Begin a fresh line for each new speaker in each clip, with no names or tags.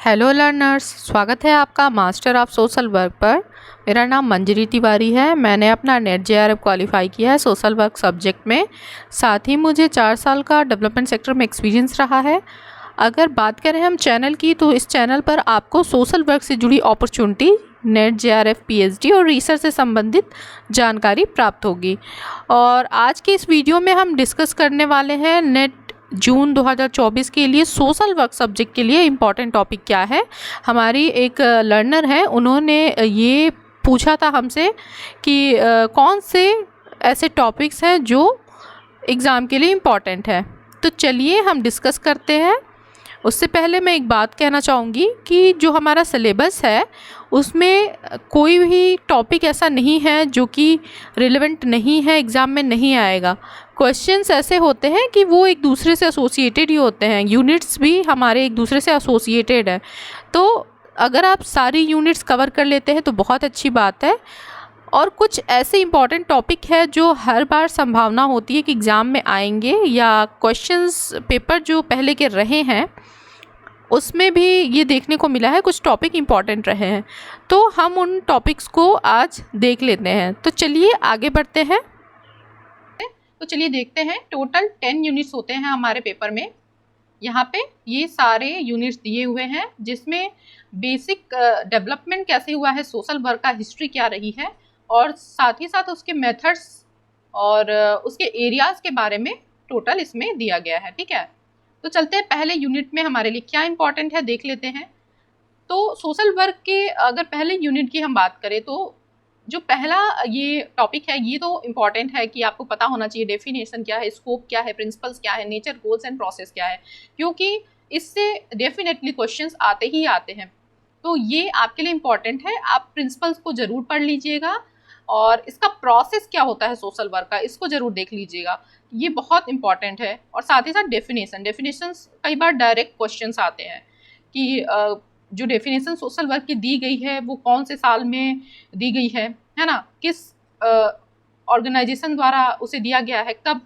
Hello learners, स्वागत है आपका मास्टर ऑफ सोशल वर्क पर। मेरा नाम मंजरी तिवारी है। मैंने अपना नेट जेआरएफ क्वालिफाई किया है सोशल वर्क सब्जेक्ट में। साथ ही मुझे 4 साल का डेवलपमेंट सेक्टर में एक्सपीरियंस रहा है। अगर बात करें हम चैनल की, तो इस चैनल पर आपको सोशल वर्क से जुड़ी अपॉर्चुनिटी, नेट जेआरएफ पीएचडी और रिसर्च से संबंधित जानकारी प्राप्त होगी। और आज के इस वीडियो में हम डिस्कस करने वाले हैं नेट जून 2024 के लिए सोशल वर्क सब्जेक्ट के लिए इम्पॉर्टेंट टॉपिक क्या है। हमारी एक लर्नर है, उन्होंने ये पूछा था हमसे कि कौन से ऐसे टॉपिक्स हैं जो एग्ज़ाम के लिए इम्पॉर्टेंट है। तो चलिए हम डिस्कस करते हैं। उससे पहले मैं एक बात कहना चाहूँगी कि जो हमारा सिलेबस है उसमें कोई भी टॉपिक ऐसा नहीं है जो कि रिलेवेंट नहीं है, एग्ज़ाम में नहीं आएगा। क्वेश्चंस ऐसे होते हैं कि वो एक दूसरे से एसोसिएटेड ही होते हैं, यूनिट्स भी हमारे एक दूसरे से एसोसिएटेड है। तो अगर आप सारी यूनिट्स कवर कर लेते हैं तो बहुत अच्छी बात है। और कुछ ऐसे इम्पॉर्टेंट टॉपिक है जो हर बार संभावना होती है कि एग्ज़ाम में आएंगे, या क्वेश्चंस पेपर जो पहले के रहे हैं उसमें भी ये देखने को मिला है कुछ टॉपिक इम्पॉर्टेंट रहे हैं। तो हम उन टॉपिक्स को आज देख लेते हैं। तो चलिए आगे बढ़ते हैं। तो चलिए देखते हैं। टोटल 10 यूनिट्स होते हैं हमारे पेपर में। यहाँ पे ये सारे यूनिट्स दिए हुए हैं, जिसमें बेसिक डेवलपमेंट कैसे हुआ है, सोशल वर्क का हिस्ट्री क्या रही है, और साथ ही साथ उसके मेथड्स और उसके एरियाज़ के बारे में टोटल इसमें दिया गया है। ठीक है, तो चलते हैं पहले यूनिट में हमारे लिए क्या इंपॉर्टेंट है देख लेते हैं। तो सोशल वर्क के अगर पहले यूनिट की हम बात करें, तो जो पहला ये टॉपिक है ये तो इम्पॉर्टेंट है कि आपको पता होना चाहिए डेफिनेशन क्या है, स्कोप क्या है, प्रिंसिपल्स क्या है, नेचर, गोल्स एंड प्रोसेस क्या है, क्योंकि इससे डेफिनेटली क्वेश्चंस आते ही आते हैं। तो ये आपके लिए इम्पॉर्टेंट है। आप प्रिंसिपल्स को ज़रूर पढ़ लीजिएगा, और इसका प्रोसेस क्या होता है सोशल वर्क का, इसको ज़रूर देख लीजिएगा, ये बहुत इंपॉर्टेंट है। और साथ ही साथ डेफिनेशंस कई बार डायरेक्ट क्वेश्चंस आते हैं कि जो डेफिनेशन सोशल वर्क की दी गई है वो कौन से साल में दी गई है ना, किस ऑर्गेनाइजेशन द्वारा उसे दिया गया है, कब,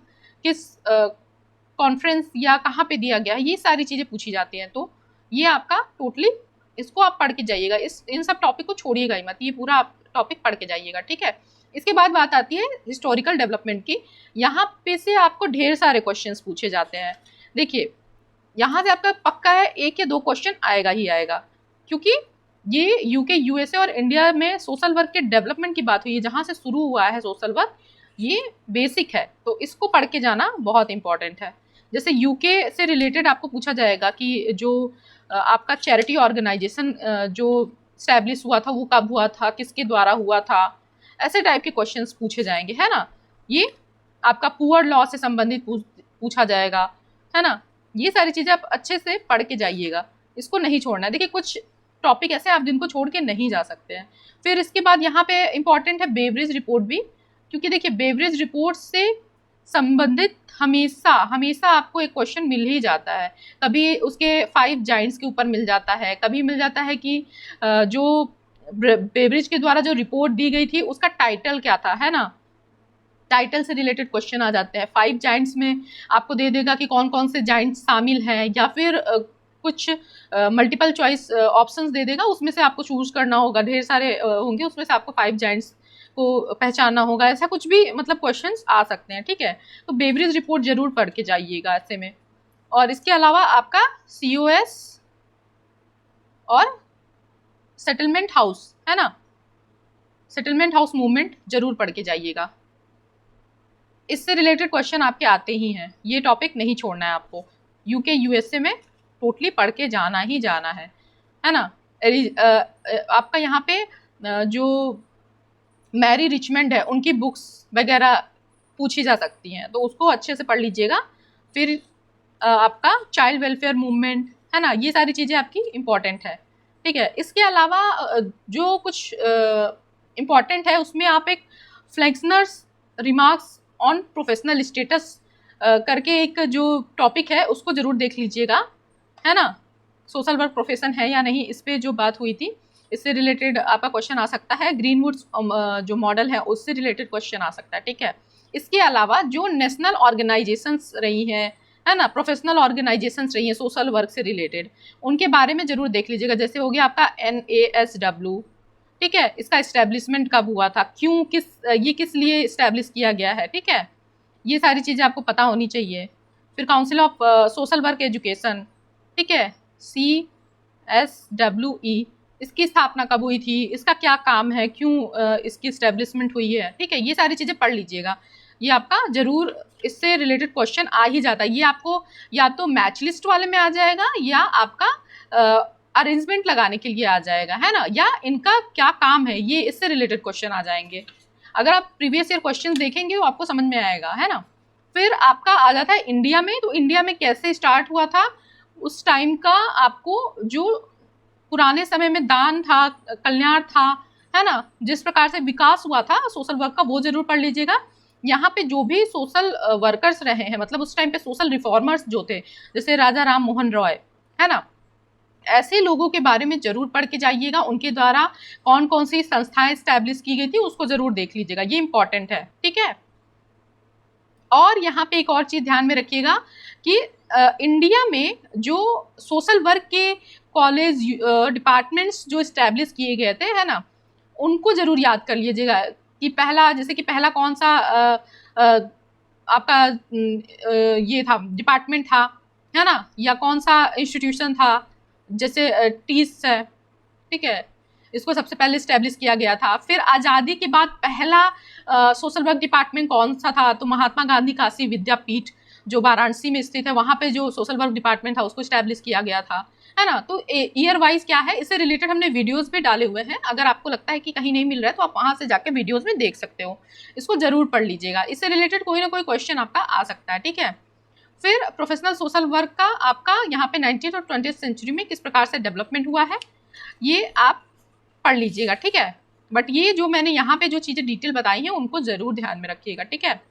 किस कॉन्फ्रेंस या कहाँ पे दिया गया है, ये सारी चीज़ें पूछी जाती हैं। तो ये आपका टोटली, इसको आप पढ़ के जाइएगा, इन सब टॉपिक को छोड़िएगा ही मत, ये पूरा आप टॉपिक पढ़ के जाइएगा। ठीक है, इसके बाद बात आती है हिस्टोरिकल डेवलपमेंट की। यहाँ पे से आपको ढेर सारे क्वेश्चंस पूछे जाते हैं। देखिए, यहाँ से आपका पक्का है 1 या 2 क्वेश्चन आएगा ही आएगा, क्योंकि ये यूके, यूएसए और इंडिया में सोशल वर्क के डेवलपमेंट की बात हुई है, जहाँ से शुरू हुआ है सोशल वर्क, ये बेसिक है। तो इसको पढ़ के जाना बहुत इंपॉर्टेंट है। जैसे यूके से रिलेटेड आपको पूछा जाएगा कि जो आपका चैरिटी ऑर्गेनाइजेशन जो स्टैब्लिश हुआ था वो कब हुआ था, किसके द्वारा हुआ था, ऐसे टाइप के क्वेश्चंस पूछे जाएंगे, है ना। ये आपका पुअर लॉ से संबंधित पूछा जाएगा, है ना। ये सारी चीज़ें आप अच्छे से पढ़ के जाइएगा, इसको नहीं छोड़ना है। देखिए, कुछ टॉपिक ऐसे आप जिनको छोड़ के नहीं जा सकते हैं। फिर इसके बाद यहाँ पे इंपॉर्टेंट है बेवरेज रिपोर्ट भी, क्योंकि देखिए बेवरेज रिपोर्ट से संबंधित हमेशा आपको एक क्वेश्चन मिल ही जाता है। कभी उसके 5 जाइंट्स के ऊपर मिल जाता है, कभी मिल जाता है कि जो बेवरेज के द्वारा जो रिपोर्ट दी गई थी उसका टाइटल क्या था, है ना। टाइटल से रिलेटेड क्वेश्चन आ जाते हैं। 5 जाइंट्स में आपको दे देगा कि कौन कौन से जाइंट्स शामिल हैं, या फिर कुछ मल्टीपल चॉइस ऑप्शंस दे देगा, उसमें से आपको चूज करना होगा। ढेर सारे होंगे, उसमें से आपको 5 जाइंट्स को पहचानना होगा। ऐसा कुछ भी मतलब क्वेश्चंस आ सकते हैं। ठीक है, तो बेवरेज रिपोर्ट जरूर पढ़ के जाइएगा ऐसे में। और इसके अलावा आपका COS और सेटलमेंट हाउस, है ना, सेटलमेंट हाउस मूवमेंट जरूर पढ़ के जाइएगा। इससे रिलेटेड क्वेश्चन आपके आते ही हैं, ये टॉपिक नहीं छोड़ना है आपको। यूके, यूएसए में टोटली पढ़ के जाना ही जाना है ना। आपका यहाँ पे जो मैरी रिचमंड है उनकी बुक्स वगैरह पूछी जा सकती हैं, तो उसको अच्छे से पढ़ लीजिएगा। फिर आपका चाइल्ड वेलफेयर मूवमेंट, है ना, ये सारी चीज़ें आपकी इम्पॉर्टेंट है। ठीक है, इसके अलावा जो कुछ इम्पॉर्टेंट है उसमें आप एक फ्लेक्सनर्स रिमार्क्स ऑन प्रोफेशनल स्टेटस करके एक जो टॉपिक है उसको ज़रूर देख लीजिएगा, है ना। सोशल वर्क प्रोफेशन है या नहीं, इस पर जो बात हुई थी, इससे रिलेटेड आपका क्वेश्चन आ सकता है। ग्रीनवुड्स जो मॉडल है उससे रिलेटेड क्वेश्चन आ सकता है। ठीक है, इसके अलावा जो नेशनल ऑर्गेनाइजेशंस रही हैं, है ना, प्रोफेशनल ऑर्गेनाइजेशंस रही हैं सोशल वर्क से रिलेटेड, उनके बारे में जरूर देख लीजिएगा। जैसे हो गया आपका NASW, ठीक है, इसका इस्टेब्लिशमेंट कब हुआ था, क्यों, ये किस लिए इस्टेब्लिश किया गया है, ठीक है, ये सारी चीज़ें आपको पता होनी चाहिए। फिर council of social work education, ठीक है, CSWE, इसकी स्थापना कब हुई थी, इसका क्या काम है, क्यों इसकी इस्टेब्लिशमेंट हुई है, ठीक है, ये सारी चीज़ें पढ़ लीजिएगा। ये आपका जरूर इससे रिलेटेड क्वेश्चन आ ही जाता है। ये आपको या तो मैच लिस्ट वाले में आ जाएगा या आपका अरेंजमेंट लगाने के लिए आ जाएगा, है ना, या इनका क्या काम है, ये इससे रिलेटेड क्वेश्चन आ जाएंगे। अगर आप प्रीवियस ईयर क्वेश्चन देखेंगे तो आपको समझ में आएगा, है ना। फिर आपका आ जाता है इंडिया में, तो इंडिया में कैसे स्टार्ट हुआ था उस टाइम का, आपको जो पुराने समय में दान था, कल्याण था, है ना, जिस प्रकार से विकास हुआ था सोशल वर्क का, वो जरूर पढ़ लीजिएगा। यहाँ पे जो भी सोशल वर्कर्स रहे हैं, मतलब उस टाइम पे सोशल रिफॉर्मर्स जो थे, जैसे राजा राम मोहन रॉय, है ना, ऐसे लोगों के बारे में जरूर पढ़ के जाइएगा। उनके द्वारा कौन कौन सी संस्थाएं स्टैब्लिश की गई थी उसको जरूर देख लीजिएगा, ये इंपॉर्टेंट है, ठीक है। और यहाँ पे एक और चीज ध्यान में रखिएगा कि इंडिया में जो सोशल वर्क के कॉलेज डिपार्टमेंट्स जो स्टैब्लिश किए गए थे, है ना, उनको जरूर याद कर लीजिएगा कि पहला, जैसे कि पहला कौन सा आपका ये था, डिपार्टमेंट था, है ना, या कौन सा इंस्टीट्यूशन था, जैसे टीस है, ठीक है, इसको सबसे पहले स्टैब्लिश किया गया था। फिर आज़ादी के बाद पहला सोशल वर्क डिपार्टमेंट कौन सा था, तो महात्मा गांधी काशी विद्यापीठ जो वाराणसी में स्थित है, वहाँ पे जो सोशल वर्क डिपार्टमेंट था उसको स्टैब्लिश किया गया था, है ना। तो ईयर वाइज क्या है, इससे रिलेटेड हमने वीडियोस भी डाले हुए हैं, अगर आपको लगता है कि कहीं नहीं मिल रहा है तो आप वहाँ से जाके वीडियोस में देख सकते हो, इसको जरूर पढ़ लीजिएगा, इससे रिलेटेड कोई ना कोई क्वेश्चन आपका आ सकता है, ठीक है। फिर प्रोफेशनल सोशल वर्क का आपका यहाँ पे 19th और 20th सेंचुरी में किस प्रकार से डेवलपमेंट हुआ है, ये आप पढ़ लीजिएगा, ठीक है। बट ये जो मैंने यहाँ पे जो चीज़ें डिटेल बताई हैं उनको जरूर ध्यान में रखिएगा, ठीक है।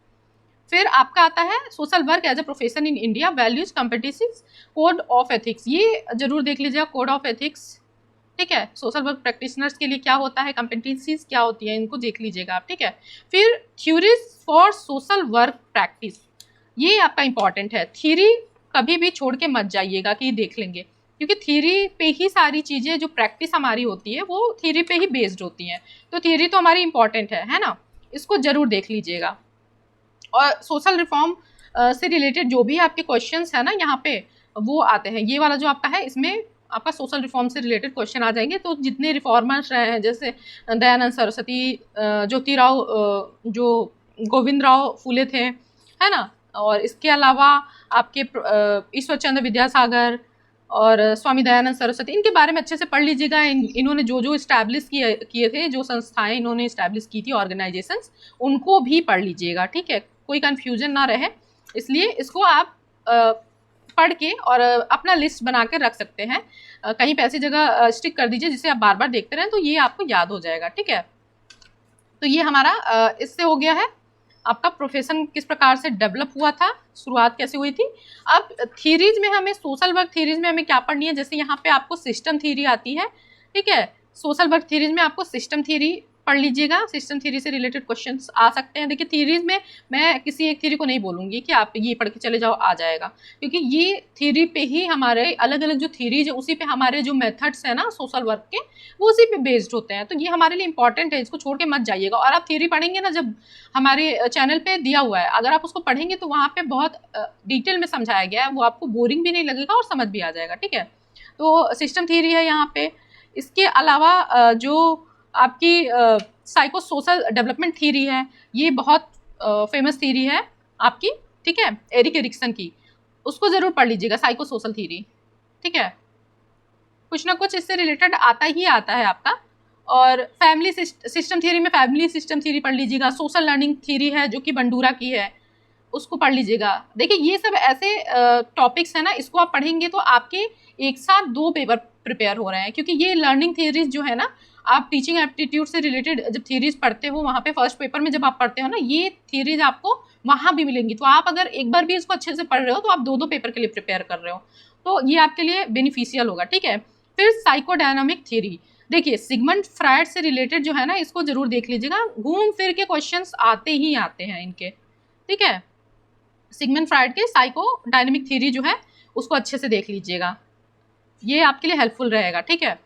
फिर आपका आता है social work as a profession in India, values, competitions, code of ethics, ये जरूर देख लीजिएगा, कोड ऑफ एथिक्स, ठीक है, सोशल वर्क प्रैक्टिशनर्स के लिए क्या होता है, कॉम्पिटेंसीज क्या होती है, इनको देख लीजिएगा आप, ठीक है। फिर theories for social work practice, ये आपका इंपॉर्टेंट है, थ्योरी कभी भी छोड़ के मत जाइएगा कि देख लेंगे, क्योंकि थ्योरी पे ही सारी चीज़ें जो प्रैक्टिस हमारी होती है वो थ्योरी पे ही बेस्ड होती हैं, तो थ्योरी तो हमारी इंपॉर्टेंट है ना, इसको जरूर देख लीजिएगा। और सोशल रिफॉर्म से रिलेटेड जो भी आपके क्वेश्चंस है ना यहाँ पे वो आते हैं, ये वाला जो आपका है इसमें आपका सोशल रिफॉर्म से रिलेटेड क्वेश्चन आ जाएंगे। तो जितने रिफॉर्मर्स रहे हैं, जैसे दयानंद सरस्वती, ज्योतिराव, जो गोविंद राव फूले थे, है ना, और इसके अलावा आपके ईश्वर चंद्र विद्यासागर और स्वामी दयानंद सरस्वती, इनके बारे में अच्छे से पढ़ लीजिएगा। इन्होंने जो जो इस्टेब्लिश किए थे, जो संस्थाएं इन्होंने इस्टेब्लिश की थी, ऑर्गेनाइजेशंस, उनको भी पढ़ लीजिएगा, ठीक है, कोई कन्फ्यूजन ना रहे, इसलिए इसको आप पढ़ के और अपना लिस्ट बना के रख सकते हैं, कहीं पे ऐसी जगह स्टिक कर दीजिए जिसे आप बार बार देखते रहें, तो ये आपको याद हो जाएगा, ठीक है। तो ये हमारा इससे हो गया है आपका प्रोफेशन किस प्रकार से डेवलप हुआ था, शुरुआत कैसे हुई थी। अब थीरीज में हमें, सोशल वर्क थीरीज में हमें क्या पढ़नी है, जैसे यहाँ पे आपको सिस्टम थीरी आती है, ठीक है, सोशल वर्क थीरीज में आपको सिस्टम थीरी पढ़ लीजिएगा, सिस्टम थ्योरी से रिलेटेड क्वेश्चंस आ सकते हैं। देखिए थ्योरीज में मैं किसी एक थ्योरी को नहीं बोलूँगी कि आप ये पढ़ के चले जाओ आ जाएगा, क्योंकि ये थ्योरी पे ही हमारे अलग अलग जो थ्योरीज है उसी पे हमारे जो मेथड्स हैं ना सोशल वर्क के वो उसी पे बेस्ड होते हैं। तो ये हमारे लिए इंपॉर्टेंट है, इसको छोड़ के मत जाइएगा। और आप थ्योरी पढ़ेंगे ना, जब हमारे चैनल पे दिया हुआ है, अगर आप उसको पढ़ेंगे तो वहाँ पे बहुत डिटेल में समझाया गया है, वो आपको बोरिंग भी नहीं लगेगा और समझ भी आ जाएगा, ठीक है। तो सिस्टम थ्योरी है यहाँ पे। इसके अलावा जो आपकी साइको सोशल डेवलपमेंट थ्योरी है, ये बहुत फेमस थ्योरी है आपकी, ठीक है, एरिक एरिक्सन की, उसको जरूर पढ़ लीजिएगा, साइको सोशल थ्योरी, ठीक है। कुछ ना कुछ इससे रिलेटेड आता ही आता है आपका। और फैमिली सिस्टम थ्योरी में फैमिली सिस्टम थ्योरी पढ़ लीजिएगा। सोशल लर्निंग थ्योरी है जो कि बंडूरा की है, उसको पढ़ लीजिएगा। देखिए ये सब ऐसे टॉपिक्स है ना, इसको आप पढ़ेंगे तो आपके एक साथ 2 पेपर प्रिपेयर हो रहे हैं, क्योंकि ये लर्निंग थ्योरीज जो है ना, आप टीचिंग एप्टीट्यूड से रिलेटेड जब थ्योरीज पढ़ते हो, वहाँ पे फर्स्ट पेपर में जब आप पढ़ते हो ना, ये थ्योरीज आपको वहाँ भी मिलेंगी। तो आप अगर एक बार भी इसको अच्छे से पढ़ रहे हो तो आप 2 पेपर के लिए प्रिपेयर कर रहे हो, तो ये आपके लिए बेनिफिशियल होगा, ठीक है। फिर साइकोडायनामिक थ्योरी, देखिए सिगमंड फ्रायड से रिलेटेड जो है ना, इसको जरूर देख लीजिएगा, घूम फिर के क्वेश्चंस आते ही आते हैं इनके, ठीक है। सिगमंड फ्राइड के साइको डायनेमिक थ्योरी जो है उसको अच्छे से देख लीजिएगा, ये आपके लिए हेल्पफुल रहेगा, ठीक है।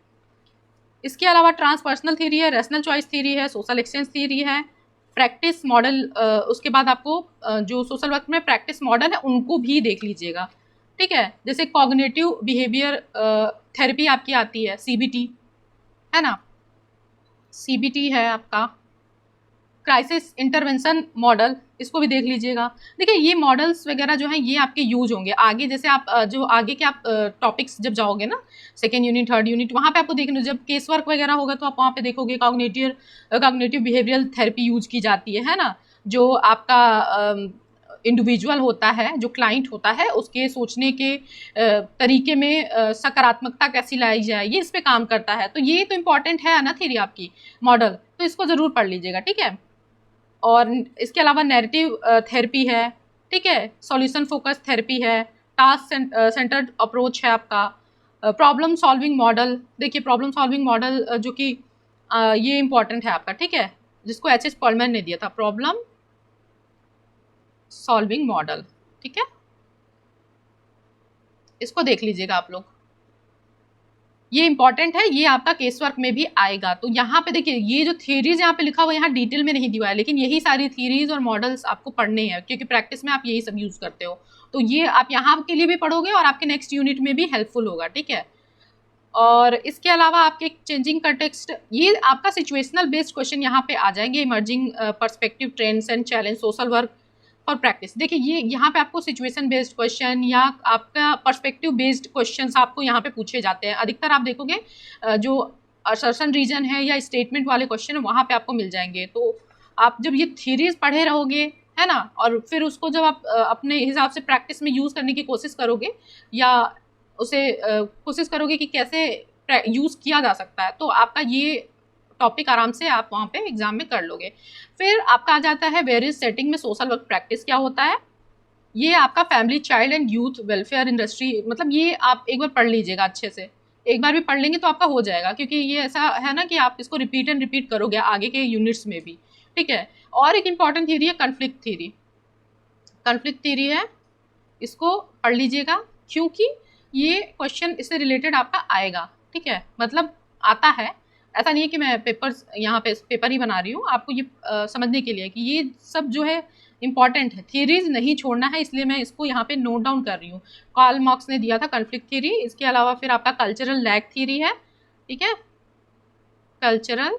इसके अलावा ट्रांसपर्सनल थ्योरी है, रेशनल चॉइस थ्योरी है, सोशल एक्सचेंज थ्योरी है, प्रैक्टिस मॉडल, उसके बाद आपको जो सोशल वर्क में प्रैक्टिस मॉडल है उनको भी देख लीजिएगा, ठीक है। जैसे कॉग्निटिव बिहेवियर थेरेपी आपकी आती है, सीबीटी है ना, सीबीटी है आपका, क्राइसिस इंटरवेंशन मॉडल, इसको भी देख लीजिएगा। देखिए ये मॉडल्स वगैरह जो हैं ये आपके यूज होंगे आगे, जैसे आप जो आगे के आप टॉपिक्स जब जाओगे ना, सेकेंड यूनिट थर्ड यूनिट, वहाँ पे आपको देखना, जब केस वर्क वगैरह होगा तो आप वहाँ पे देखोगे कॉग्निटिव बिहेवियरल थेरेपी यूज की जाती है ना, जो आपका इंडिविजुअल होता है, जो क्लाइंट होता है, उसके सोचने के तरीके में सकारात्मकता कैसी लाई जाए, ये इस पे काम करता है। तो ये तो इम्पॉर्टेंट है ना थ्योरी आपकी, मॉडल, तो इसको ज़रूर पढ़ लीजिएगा, ठीक है। और इसके अलावा नैरेटिव थेरेपी है, ठीक है, सॉल्यूशन फोकस थेरेपी है, टास्क सेंटर्ड अप्रोच है आपका, प्रॉब्लम सॉल्विंग मॉडल। देखिए प्रॉब्लम सॉल्विंग मॉडल जो कि ये इंपॉर्टेंट है आपका, ठीक है, जिसको एच.एस. पर्लमैन ने दिया था, प्रॉब्लम सॉल्विंग मॉडल, ठीक है, इसको देख लीजिएगा आप लोग, ये इंपॉर्टेंट है, ये आपका केस वर्क में भी आएगा। तो यहाँ पे देखिए ये जो थ्योरीज यहाँ पे लिखा हुआ है, यहाँ डिटेल में नहीं दिया है, लेकिन यही सारी थ्योरीज और मॉडल्स आपको पढ़ने हैं, क्योंकि प्रैक्टिस में आप यही सब यूज करते हो। तो ये आप यहाँ के लिए भी पढ़ोगे और आपके नेक्स्ट यूनिट में भी हेल्पफुल होगा, ठीक है। और इसके अलावा आपके चेंजिंग कंटेक्स्ट, ये आपका सिचुएशनल बेस्ड क्वेश्चन यहाँ पे आ जाएंगे, emerging perspective trends and challenge social work और प्रैक्टिस। देखिए ये यहाँ पे आपको सिचुएशन बेस्ड क्वेश्चन या आपका पर्सपेक्टिव बेस्ड क्वेश्चंस आपको यहाँ पे पूछे जाते हैं। अधिकतर आप देखोगे जो असर्शन रीजन है या स्टेटमेंट वाले क्वेश्चन है वहाँ पे आपको मिल जाएंगे। तो आप जब ये थ्योरीज पढ़े रहोगे, है ना, और फिर उसको जब आप अपने हिसाब से प्रैक्टिस में यूज़ करने की कोशिश करोगे या उसे कोशिश करोगे कि कैसे यूज़ किया जा सकता है, तो आपका ये टॉपिक आराम से आप वहाँ पे एग्जाम में कर लोगे। फिर आपका आ जाता है वेरियस सेटिंग में सोशल वर्क प्रैक्टिस क्या होता है। ये आपका family child and youth welfare industry, मतलब ये आप एक बार पढ़ लीजिएगा अच्छे से, एक बार भी पढ़ लेंगे तो आपका हो जाएगा, क्योंकि ये ऐसा है ना कि आप इसको रिपीट एंड रिपीट करोगे आगे के यूनिट्स में भी, ठीक है। और एक इंपॉर्टेंट थ्योरी है कन्फ्लिक्ट थ्योरी, कन्फ्लिक्ट थ्योरी है, इसको पढ़ लीजिएगा, क्योंकि ये क्वेश्चन इससे रिलेटेड आपका आएगा, ठीक है, मतलब आता है, ऐसा नहीं है कि मैं पेपर्स यहाँ पे पेपर ही बना रही हूँ, आपको ये समझने के लिए कि ये सब जो है इंपॉर्टेंट है, थ्योरीज नहीं छोड़ना है, इसलिए मैं इसको यहाँ पे नोट डाउन कर रही हूँ। कार्ल मार्क्स ने दिया था कन्फ्लिक्ट थ्योरी। इसके अलावा फिर आपका कल्चरल लैग थ्योरी है, ठीक है, कल्चरल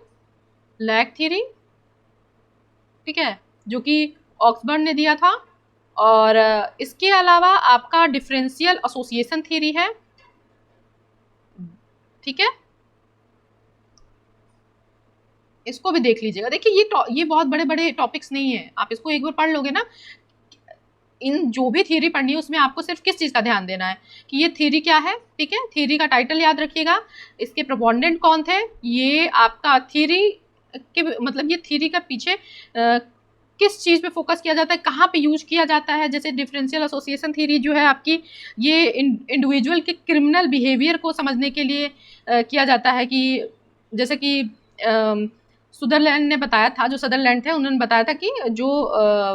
लैग थ्योरी, ठीक है, जो कि ऑक्सबर्ड ने दिया था। और इसके अलावा आपका डिफरेंशियल एसोसिएशन थ्योरी है, ठीक है, इसको भी देख लीजिएगा। देखिए ये बहुत बड़े बड़े टॉपिक्स नहीं है, आप इसको एक बार पढ़ लोगे ना, इन जो भी थ्योरी पढ़नी है उसमें आपको सिर्फ किस चीज़ का ध्यान देना है कि ये थ्योरी क्या है, ठीक है, थ्योरी का टाइटल याद रखिएगा, इसके प्रोपोनेंट कौन थे, ये आपका थ्योरी के मतलब ये थ्योरी का पीछे किस चीज़ पे फोकस किया जाता है, कहाँ पे यूज किया जाता है। जैसे डिफरेंशियल एसोसिएशन थ्योरी जो है आपकी, ये इंडिविजुअल के क्रिमिनल बिहेवियर को समझने के लिए किया जाता है, कि जैसे कि सुदरलैंड ने बताया था, जो सदरलैंड थे उन्होंने बताया था कि जो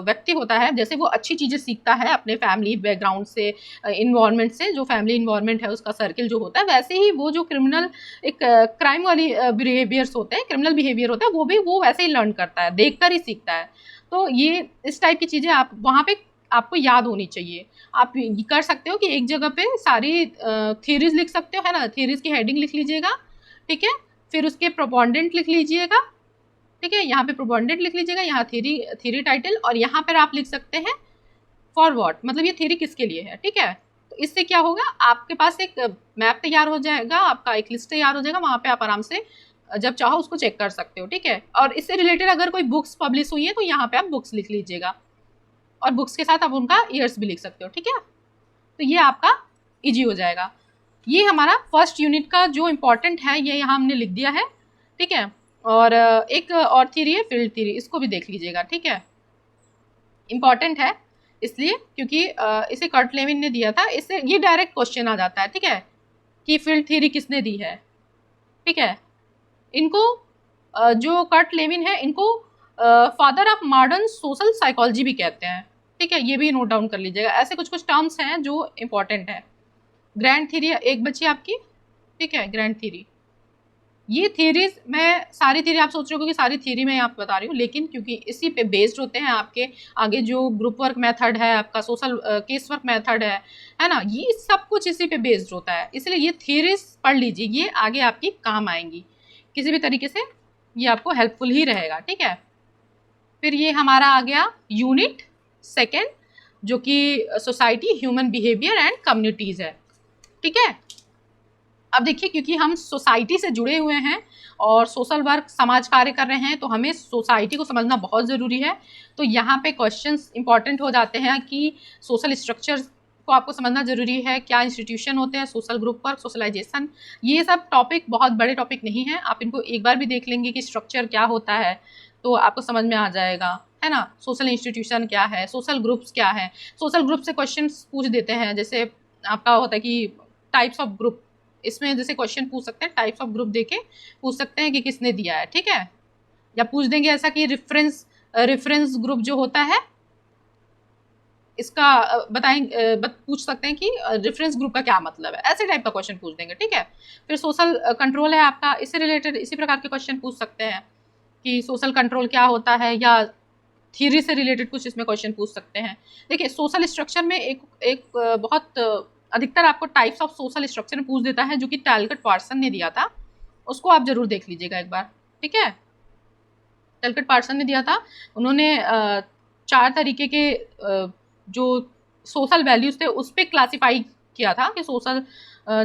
व्यक्ति होता है, जैसे वो अच्छी चीज़ें सीखता है अपने फैमिली बैकग्राउंड से, इन्वायरमेंट से, जो फैमिली इन्वायरमेंट है उसका सर्किल जो होता है, वैसे ही वो जो क्रिमिनल एक क्राइम वाली बिहेवियर्स होते हैं, क्रिमिनल बिहेवियर होता है, वो भी वो वैसे ही लर्न करता है, देख कर ही सीखता है। तो ये इस टाइप की चीज़ें आप वहाँ पे आपको याद होनी चाहिए। आप कर सकते हो कि एक जगह पे सारी थ्योरीज लिख सकते हो, है ना, थ्योरीज की हेडिंग लिख लीजिएगा, ठीक है, फिर उसके प्रोपोनेंट लिख लीजिएगा, ठीक है, यहाँ पे प्रोपोनेंट लिख लीजिएगा, यहाँ थ्योरी टाइटल, और यहाँ पर आप लिख सकते हैं फॉर व्हाट, मतलब ये थ्योरी किसके लिए है, ठीक है। तो इससे क्या होगा, आपके पास एक मैप तैयार हो जाएगा, आपका एक लिस्ट तैयार हो जाएगा, वहाँ पे आप आराम से जब चाहो उसको चेक कर सकते हो, ठीक है। और इससे रिलेटेड अगर कोई बुक्स पब्लिश हुई है तो यहाँ पे आप बुक्स लिख लीजिएगा, और बुक्स के साथ आप उनका ईयर्स भी लिख सकते हो, ठीक है। तो ये आपका ईजी हो जाएगा। ये हमारा फर्स्ट यूनिट का जो इम्पोर्टेंट है ये यहाँ हमने लिख दिया है, ठीक है। और एक और थ्योरी है फील्ड थ्योरी, इसको भी देख लीजिएगा, ठीक है, इम्पॉर्टेंट है इसलिए क्योंकि इसे कर्ट लेविन ने दिया था, इससे ये डायरेक्ट क्वेश्चन आ जाता है, ठीक है, कि फील्ड थ्योरी किसने दी है, ठीक है। इनको जो कर्ट लेविन है, इनको father of modern social psychology भी कहते हैं, ठीक है, ये भी नोट डाउन कर लीजिएगा। ऐसे कुछ कुछ टर्म्स हैं जो इंपॉर्टेंट है। ग्रैंड थ्योरी एक बची आपकी, ठीक है, ग्रैंड थ्योरी। ये थ्योरीज, मैं सारी थ्योरी आप सोच रहे हो कि सारी थ्योरी मैं आपको बता रही हूँ, लेकिन क्योंकि इसी पे बेस्ड होते हैं आपके आगे जो ग्रुप वर्क मेथड है, आपका सोशल केस वर्क मेथड है ना, ये सब कुछ इसी पे बेस्ड होता है। इसलिए ये थ्योरीज पढ़ लीजिए, ये आगे आपकी काम आएंगी किसी भी तरीके से, ये आपको हेल्पफुल ही रहेगा। ठीक है, फिर ये हमारा आ गया यूनिट सेकेंड, जो कि society, human behaviour and communities है। ठीक है, अब देखिए, क्योंकि हम सोसाइटी से जुड़े हुए हैं और सोशल वर्क, समाज कार्य कर रहे हैं, तो हमें सोसाइटी को समझना बहुत ज़रूरी है। तो यहाँ पे क्वेश्चंस इंपॉर्टेंट हो जाते हैं कि सोशल स्ट्रक्चर को आपको समझना जरूरी है, क्या इंस्टीट्यूशन होते हैं, सोशल ग्रुप वर्क, सोशलाइजेशन, ये सब टॉपिक बहुत बड़े टॉपिक नहीं है। आप इनको एक बार भी देख लेंगे कि स्ट्रक्चर क्या होता है तो आपको समझ में आ जाएगा, है ना। सोशल इंस्टीट्यूशन क्या है, सोशल ग्रुप्स क्या है, सोशल ग्रुप से क्वेश्चन पूछ देते हैं। जैसे आपका होता है कि टाइप्स ऑफ ग्रुप, इसमें जैसे क्वेश्चन पूछ सकते हैं, टाइप्स ऑफ ग्रुप देके पूछ सकते हैं कि किसने दिया है। ठीक है, या पूछ देंगे ऐसा कि रेफरेंस ग्रुप जो होता है इसका पूछ सकते हैं कि रेफरेंस ग्रुप का क्या मतलब है, ऐसे टाइप का क्वेश्चन पूछ देंगे। ठीक है, फिर सोशल कंट्रोल है आपका, इससे रिलेटेड इसी प्रकार के क्वेश्चन पूछ सकते हैं कि सोशल कंट्रोल क्या होता है, या थ्योरी से रिलेटेड कुछ इसमें क्वेश्चन पूछ सकते हैं। देखिए, सोशल स्ट्रक्चर में एक बहुत अधिकतर आपको टाइप्स ऑफ सोशल स्ट्रक्चर पूछ देता है, जो कि टैलकट पार्सन ने दिया था, उसको आप जरूर देख लीजिएगा एक बार। ठीक है, टैलकट पार्सन ने दिया था, उन्होंने 4 तरीके के जो सोशल वैल्यूज थे उस पर क्लासीफाई किया था कि सोशल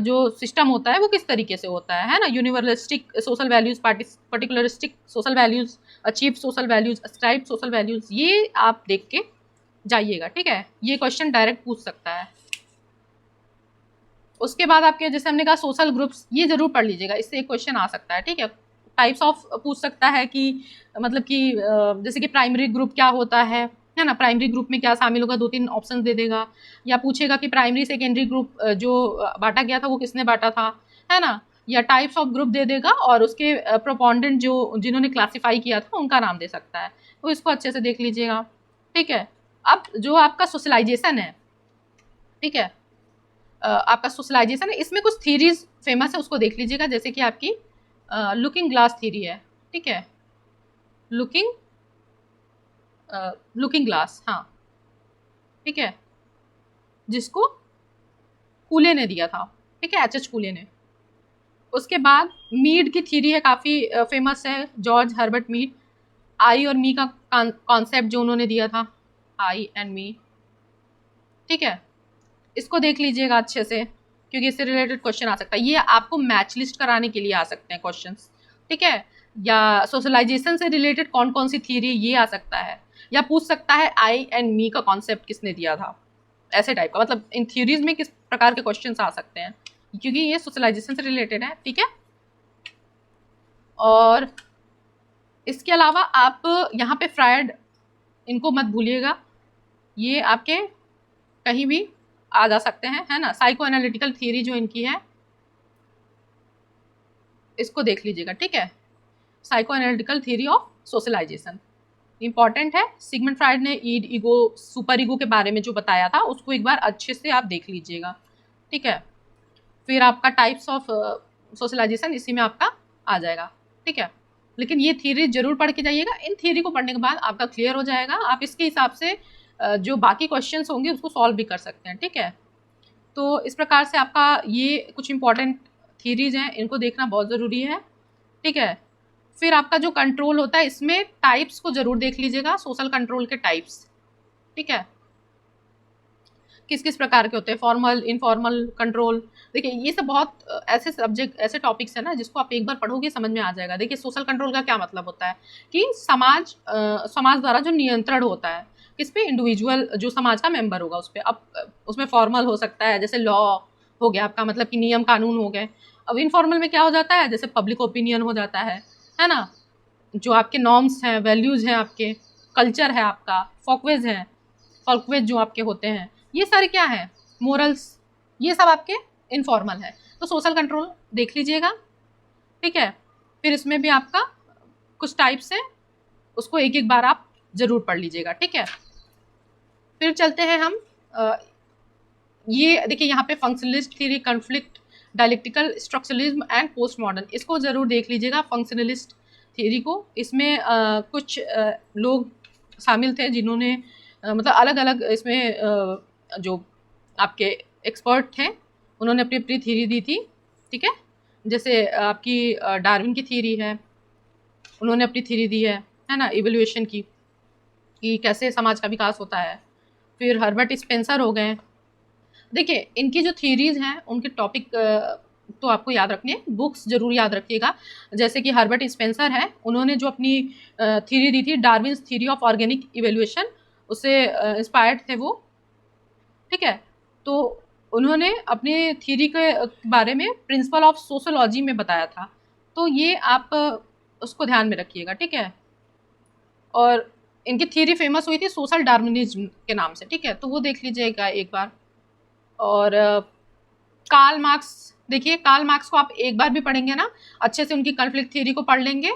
जो सिस्टम होता है वो किस तरीके से होता है ना। Universalistic social values, particularistic social values, achieve social values, ascribe social values, ये आप देख के जाइएगा। ठीक है, ये क्वेश्चन डायरेक्ट पूछ सकता है। उसके बाद आपके जैसे हमने कहा सोशल ग्रुप्स, ये जरूर पढ़ लीजिएगा, इससे एक क्वेश्चन आ सकता है। ठीक है, टाइप्स ऑफ पूछ सकता है कि मतलब कि जैसे कि प्राइमरी ग्रुप क्या होता है ना, प्राइमरी ग्रुप में क्या शामिल होगा, 2-3 ऑप्शन दे देगा। या पूछेगा कि प्राइमरी सेकेंडरी ग्रुप जो बांटा गया था वो किसने बांटा था, है ना। या टाइप्स ऑफ ग्रुप दे देगा और उसके प्रोपोनेंट जो जिन्होंने क्लासीफाई किया था उनका नाम दे सकता है, तो इसको अच्छे से देख लीजिएगा। ठीक है, अब जो आपका सोशलाइजेशन है, ठीक है, आपका सोशलाइजेशन है, इसमें कुछ थीरीज फेमस है, उसको देख लीजिएगा। जैसे कि आपकी लुकिंग ग्लास थीरी है। ठीक है, लुकिंग ग्लास, हाँ, ठीक है, जिसको कूले ने दिया था। ठीक है, एच कूले ने। उसके बाद मीड की थीरी है, काफ़ी फेमस है, जॉर्ज हर्बर्ट मीड। आई और मी का कॉन्सेप्ट जो उन्होंने दिया था, आई एंड मी। ठीक है, इसको देख लीजिएगा अच्छे से, क्योंकि इससे रिलेटेड क्वेश्चन आ सकता है। ये आपको मैच लिस्ट कराने के लिए आ सकते हैं क्वेश्चंस। ठीक है, या सोशलाइजेशन से रिलेटेड कौन कौन सी थ्योरी, ये आ सकता है। या पूछ सकता है आई एंड मी का कॉन्सेप्ट किसने दिया था, ऐसे टाइप का। मतलब इन थ्योरीज में किस प्रकार के क्वेश्चंस आ सकते हैं, क्योंकि ये सोशलाइजेशन से रिलेटेड है। ठीक है, और इसके अलावा आप यहाँ पे फ्रायड, इनको मत भूलिएगा, ये आपके कहीं भी आ जा सकते हैं, है ना। साइको एनालिटिकल थ्योरी जो इनकी है, इसको देख लीजिएगा। ठीक है, psycho analytical theory of socialisation important है। सिगमंड फ्रायड ने ईड, ईगो, सुपर ईगो के बारे में जो बताया था उसको एक बार अच्छे से आप देख लीजिएगा। ठीक है, फिर आपका टाइप्स ऑफ सोशलाइजेशन इसी में आपका आ जाएगा। ठीक है, लेकिन ये थ्योरी जरूर पढ़ के जाइएगा। इन थ्योरी को पढ़ने के बाद आपका क्लियर हो जाएगा, आप इसके हिसाब से जो बाकी क्वेश्चंस होंगे उसको सॉल्व भी कर सकते हैं। ठीक है, तो इस प्रकार से आपका ये कुछ इंपॉर्टेंट थ्योरीज हैं, इनको देखना बहुत ज़रूरी है। ठीक है, फिर आपका जो कंट्रोल होता है, इसमें टाइप्स को जरूर देख लीजिएगा, सोशल कंट्रोल के टाइप्स। ठीक है, किस किस प्रकार के होते हैं, फॉर्मल, इनफॉर्मल कंट्रोल। देखिए, ये सब बहुत ऐसे सब्जेक्ट, ऐसे टॉपिक्स है ना, जिसको आप एक बार पढ़ोगे समझ में आ जाएगा। देखिए, सोशल कंट्रोल का क्या मतलब होता है कि समाज द्वारा जो नियंत्रण होता है किस पे, इंडिविजुअल जो समाज का मेंबर होगा उस पर। अब उसमें फॉर्मल हो सकता है, जैसे लॉ हो गया आपका, मतलब कि नियम कानून हो गए। अब इनफॉर्मल में क्या हो जाता है, जैसे पब्लिक ओपिनियन हो जाता है ना, जो आपके नॉर्म्स हैं, वैल्यूज़ हैं, आपके कल्चर है, आपका फॉल्कवेज जो आपके होते हैं, ये सारे क्या है, मोरल्स, ये सब आपके इनफॉर्मल है। तो सोशल कंट्रोल देख लीजिएगा। ठीक है, फिर इसमें भी आपका कुछ टाइप्स है, उसको एक एक बार आप जरूर पढ़ लीजिएगा। ठीक है, फिर चलते हैं हम ये देखिए यहाँ पे functionalist theory, conflict, dialectical structuralism and post modern, इसको ज़रूर देख लीजिएगा फंक्शनलिस्ट थ्योरी को। इसमें कुछ लोग शामिल थे जिन्होंने मतलब अलग अलग इसमें जो आपके एक्सपर्ट थे उन्होंने अपनी अपनी थ्योरी दी थी, ठीक है। जैसे आपकी डार्विन की थ्योरी है, उन्होंने अपनी थ्योरी दी है ना, इवोल्यूशन की, कि कैसे समाज का विकास होता है। फिर हर्बर्ट स्पेंसर हो गए। देखिए इनकी जो थ्योरीज हैं उनके टॉपिक तो आपको याद रखने हैं, बुक्स जरूर याद रखिएगा। जैसे कि हर्बर्ट स्पेंसर है, उन्होंने जो अपनी थ्योरी दी थी Darwin's theory of organic evolution, उससे इंस्पायर्ड थे वो, ठीक है। तो उन्होंने अपने थ्योरी के बारे में प्रिंसिपल ऑफ सोशोलॉजी में बताया था, तो ये आप उसको ध्यान में रखिएगा, ठीक है। और इनकी थ्योरी फेमस हुई थी सोशल डार्विनिज्म के नाम से, ठीक है, तो वो देख लीजिएगा एक बार। और कार्ल मार्क्स, देखिए कार्ल मार्क्स को आप एक बार भी पढ़ेंगे ना अच्छे से, उनकी कॉन्फ्लिक्ट थ्योरी को पढ़ लेंगे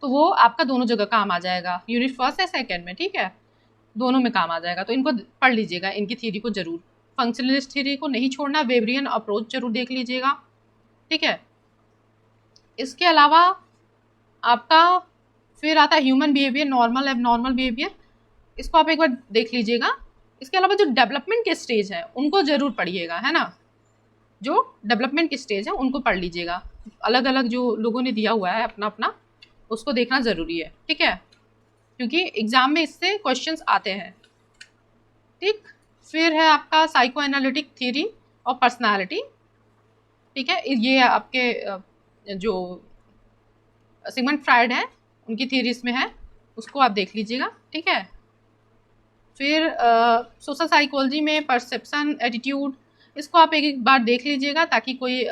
तो वो आपका दोनों जगह काम आ जाएगा, यूनिट फर्स्ट या सेकंड में, ठीक है, दोनों में काम आ जाएगा। तो इनको पढ़ लीजिएगा, इनकी थ्योरी को जरूर, फंक्शनलिस्ट थ्योरी को नहीं छोड़ना, वेबरियन अप्रोच जरूर देख लीजिएगा, ठीक है। इसके अलावा आपका फिर आता है human behaviour, normal abnormal behaviour, इसको आप एक बार देख लीजिएगा। इसके अलावा जो डेवलपमेंट के स्टेज है उनको जरूर पढ़िएगा, है ना, जो डेवलपमेंट की स्टेज है उनको पढ़ लीजिएगा, अलग अलग जो लोगों ने दिया हुआ है अपना अपना, उसको देखना ज़रूरी है, ठीक है, क्योंकि एग्जाम में इससे क्वेश्चंस आते हैं, ठीक। फिर है आपका साइको एनालिटिक थ्योरी और पर्सनालिटी, ठीक है, ये आपके जो सिगमंड फ्रायड है उनकी थ्योरी इसमें है, उसको आप देख लीजिएगा, ठीक है। फिर सोशल साइकोलॉजी में परसेप्शन, एटीट्यूड, इसको आप एक बार देख लीजिएगा ताकि कोई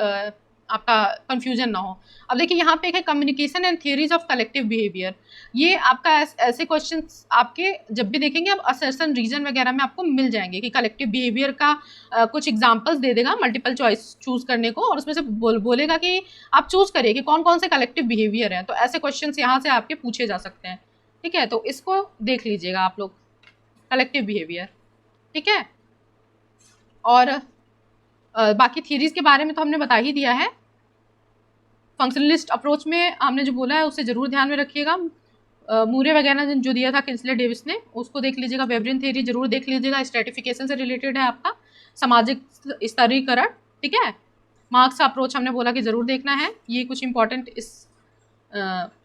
आपका कंफ्यूजन ना हो। अब देखिए यहाँ पे एक है communication and theories of collective behaviour, ये आपका ऐसे क्वेश्चंस आपके जब भी देखेंगे आप असर्शन रीजन वगैरह में आपको मिल जाएंगे कि कलेक्टिव बिहेवियर का कुछ एग्जांपल्स दे देगा मल्टीपल चॉइस चूज करने को, और उसमें से बोलेगा कि आप चूज करिए कि कौन कौन से कलेक्टिव बिहेवियर हैं, तो ऐसे क्वेश्चन यहाँ से आपके पूछे जा सकते हैं, ठीक है। तो इसको देख लीजिएगा आप लोग, कलेक्टिव बिहेवियर, ठीक है। और बाकी थ्योरीज के बारे में तो हमने बता ही दिया है। फंक्शनलिस्ट अप्रोच में हमने जो बोला है उसे जरूर ध्यान में रखिएगा, मूरे वगैरह ने जो दिया था किंसले डेविस ने, उसको देख लीजिएगा। वेबरियन थ्योरी जरूर देख लीजिएगा, स्ट्रेटिफिकेशन से रिलेटेड है आपका, सामाजिक स्तरीकरण, ठीक है। मार्क्स का अप्रोच हमने बोला कि जरूर देखना है, ये कुछ इंपॉर्टेंट इस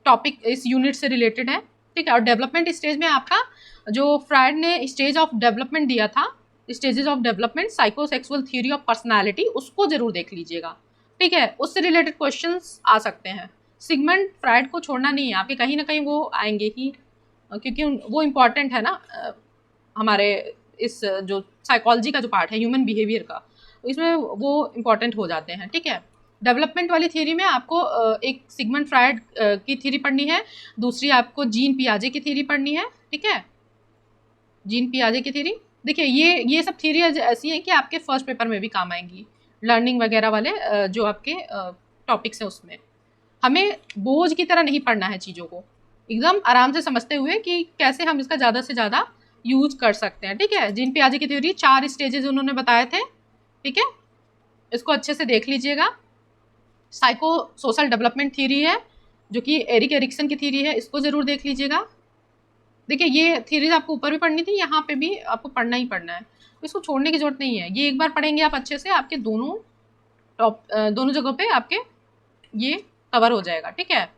टॉपिक इस यूनिट से रिलेटेड है, ठीक है। और डेवलपमेंट स्टेज में आपका जो फ्रायड ने स्टेज ऑफ डेवलपमेंट दिया था, stages of development, psychosexual theory of personality, उसको जरूर देख लीजिएगा, ठीक है, उससे रिलेटेड क्वेश्चंस आ सकते हैं। सिगमंड फ्रायड को छोड़ना नहीं है, आपके कहीं ना कहीं वो आएंगे ही, क्योंकि वो इम्पॉर्टेंट है ना हमारे इस जो साइकोलॉजी का जो पार्ट है ह्यूमन बिहेवियर का, इसमें वो इम्पॉर्टेंट हो जाते हैं, ठीक है। डेवलपमेंट वाली थ्योरी में आपको एक सिगमंड फ्रायड की थ्योरी पढ़नी है, दूसरी आपको जीन पियाजे की थ्योरी पढ़नी है, ठीक है, जीन पियाजे की थ्योरी। देखिए ये सब थ्योरी ऐसी हैं कि आपके फर्स्ट पेपर में भी काम आएंगी, लर्निंग वगैरह वाले जो आपके टॉपिक्स हैं उसमें। हमें बोझ की तरह नहीं पढ़ना है चीज़ों को, एकदम आराम से समझते हुए कि कैसे हम इसका ज़्यादा से ज़्यादा यूज कर सकते हैं, ठीक है। जीन पियाजे की थ्योरी 4 स्टेजेस उन्होंने बताए थे, ठीक है, इसको अच्छे से देख लीजिएगा। साइको सोशल डेवलपमेंट थ्योरी है जो कि एरिक एरिक्सन की थ्योरी है, इसको ज़रूर देख लीजिएगा। देखिए ये थ्योरीज आपको ऊपर भी पढ़नी थी, यहाँ पे भी आपको पढ़ना ही पढ़ना है, तो इसको छोड़ने की जरूरत नहीं है। ये एक बार पढ़ेंगे आप अच्छे से, आपके दोनों जगहों पे आपके ये कवर हो जाएगा, ठीक है।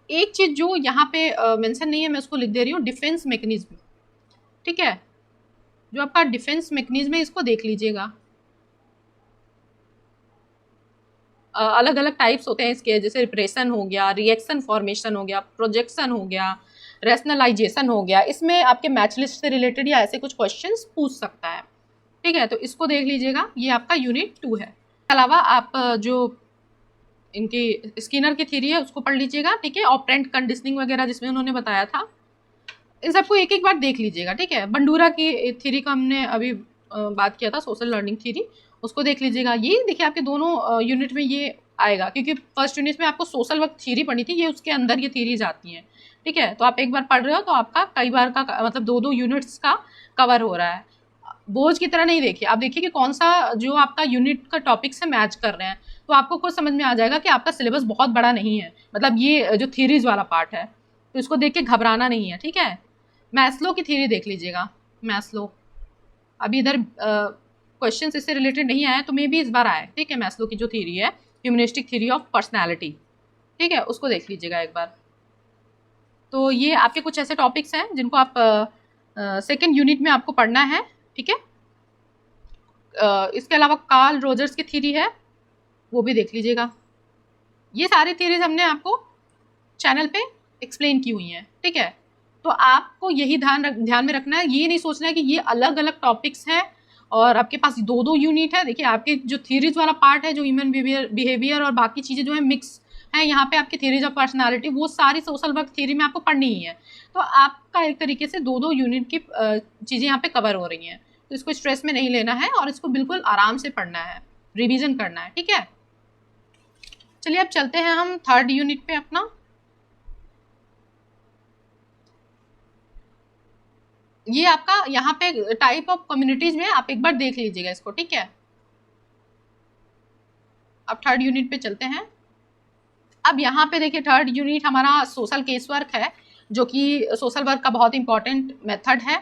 एक चीज़ जो यहाँ पे मेंशन नहीं है मैं उसको लिख दे रही हूँ, डिफेंस मैकेनिज्म, ठीक है, जो आपका डिफेंस मैकेनिज्म है इसको देख लीजिएगा। अलग अलग टाइप्स होते हैं इसके, जैसे रिप्रेशन हो गया, रिएक्शन फॉर्मेशन हो गया, प्रोजेक्शन हो गया, रैशनलाइजेशन हो गया, इसमें आपके मैच लिस्ट से रिलेटेड या ऐसे कुछ क्वेश्चंस पूछ सकता है, ठीक है। तो इसको देख लीजिएगा, ये आपका यूनिट 2 है। इसके अलावा आप जो इनकी स्किनर की थ्योरी है उसको पढ़ लीजिएगा, ठीक है, ऑपरेंट कंडीशनिंग वगैरह जिसमें उन्होंने बताया था, इन सबको एक एक बार देख लीजिएगा, ठीक है। बंडूरा की थ्योरी का हमने अभी बात किया था, सोशल लर्निंग थ्योरी, उसको देख लीजिएगा। ये देखिए आपके दोनों यूनिट में ये आएगा, क्योंकि फर्स्ट यूनिट में आपको सोशल वर्क थ्योरी पढ़नी थी, ये उसके अंदर ये थ्योरीज आती हैं, ठीक है। तो आप एक बार पढ़ रहे हो तो आपका कई बार का मतलब 2-2 यूनिट्स का कवर हो रहा है। बोझ की तरह नहीं देखिए, आप देखिए कि कौन सा जो आपका यूनिट का टॉपिक से मैच कर रहे हैं, तो आपको खुद समझ में आ जाएगा कि आपका सिलेबस बहुत बड़ा नहीं है, मतलब ये जो थीरीज वाला पार्ट है, तो इसको देख के घबराना नहीं है, ठीक है। मैस्लो की थ्योरी देख लीजिएगा, मैस्लो अभी इधर क्वेश्चन इससे रिलेटेड नहीं आया, तो मे भी इस बार आए, ठीक है। मैस्लो की जो थ्योरी है, ह्यूमनिस्टिक थ्योरी ऑफ पर्सनैलिटी, ठीक है, उसको देख लीजिएगा एक बार। तो ये आपके कुछ ऐसे टॉपिक्स हैं जिनको आप सेकेंड यूनिट में आपको पढ़ना है, ठीक है। इसके अलावा कार्ल रोजर्स की थ्योरी है, वो भी देख लीजिएगा। ये सारी थ्योरीज हमने आपको चैनल पे एक्सप्लेन की हुई हैं, ठीक है। तो आपको यही ध्यान में रखना है, ये नहीं सोचना है कि ये अलग अलग टॉपिक्स हैं और आपके पास दो दो यूनिट है। देखिए आपके जो थ्योरीज वाला पार्ट है, जो ह्यूमन बिहेवियर और बाकी चीज़ें जो है मिक्स है, यहाँ पे आपकी थ्योरीज ऑफ पर्सनालिटी, वो सारी सोशल वर्क थ्योरी में आपको पढ़नी ही है। तो आपका एक तरीके से दो दो यूनिट की चीज़ें यहाँ पे कवर हो रही हैं, तो इसको स्ट्रेस में नहीं लेना है और इसको बिल्कुल आराम से पढ़ना है, रिविजन करना है, ठीक है। चलिए अब चलते हैं हम थर्ड यूनिट पे अपना। ये आपका यहाँ पे टाइप ऑफ कम्युनिटीज में आप एक बार देख लीजिएगा इसको, ठीक है। अब थर्ड यूनिट पे चलते हैं। अब यहाँ पे देखिए थर्ड यूनिट हमारा सोशल केस वर्क है, जो कि सोशल वर्क का बहुत इंपॉर्टेंट मेथड है,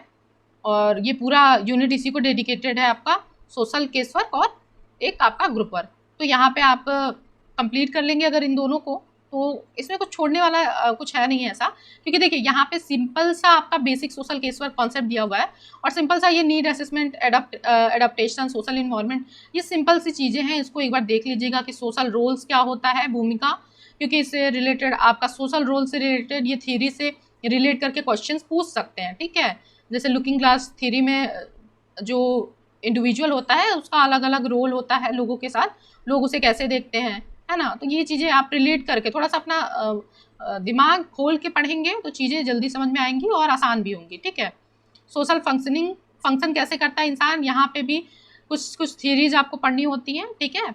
और ये पूरा यूनिट इसी को डेडिकेटेड है, आपका सोशल केस वर्क और एक आपका ग्रुप वर्क। तो यहाँ पे आप कंप्लीट कर लेंगे अगर इन दोनों को, तो इसमें कुछ छोड़ने वाला कुछ है नहीं ऐसा, क्योंकि देखिए यहाँ पे सिंपल सा आपका basic social case work concept दिया हुआ है, और सिंपल सा ये need assessment, adaptation, social environment, ये सिंपल सी चीज़ें हैं। इसको एक बार देख लीजिएगा कि सोशल रोल्स क्या होता है, भूमिका, क्योंकि इससे रिलेटेड आपका सोशल रोल से रिलेटेड ये थ्योरी से रिलेट करके क्वेश्चंस पूछ सकते हैं, ठीक है। जैसे लुकिंग ग्लास थ्योरी में जो इंडिविजुअल होता है उसका अलग अलग रोल होता है लोगों के साथ, लोग उसे कैसे देखते हैं, है ना। तो ये चीज़ें आप रिलेट करके थोड़ा सा अपना दिमाग खोल के पढ़ेंगे तो चीज़ें जल्दी समझ में आएंगी और आसान भी होंगी, ठीक है। सोशल फंक्शन कैसे करता है इंसान, यहाँ पे भी कुछ थ्योरीज आपको पढ़नी होती हैं, ठीक है।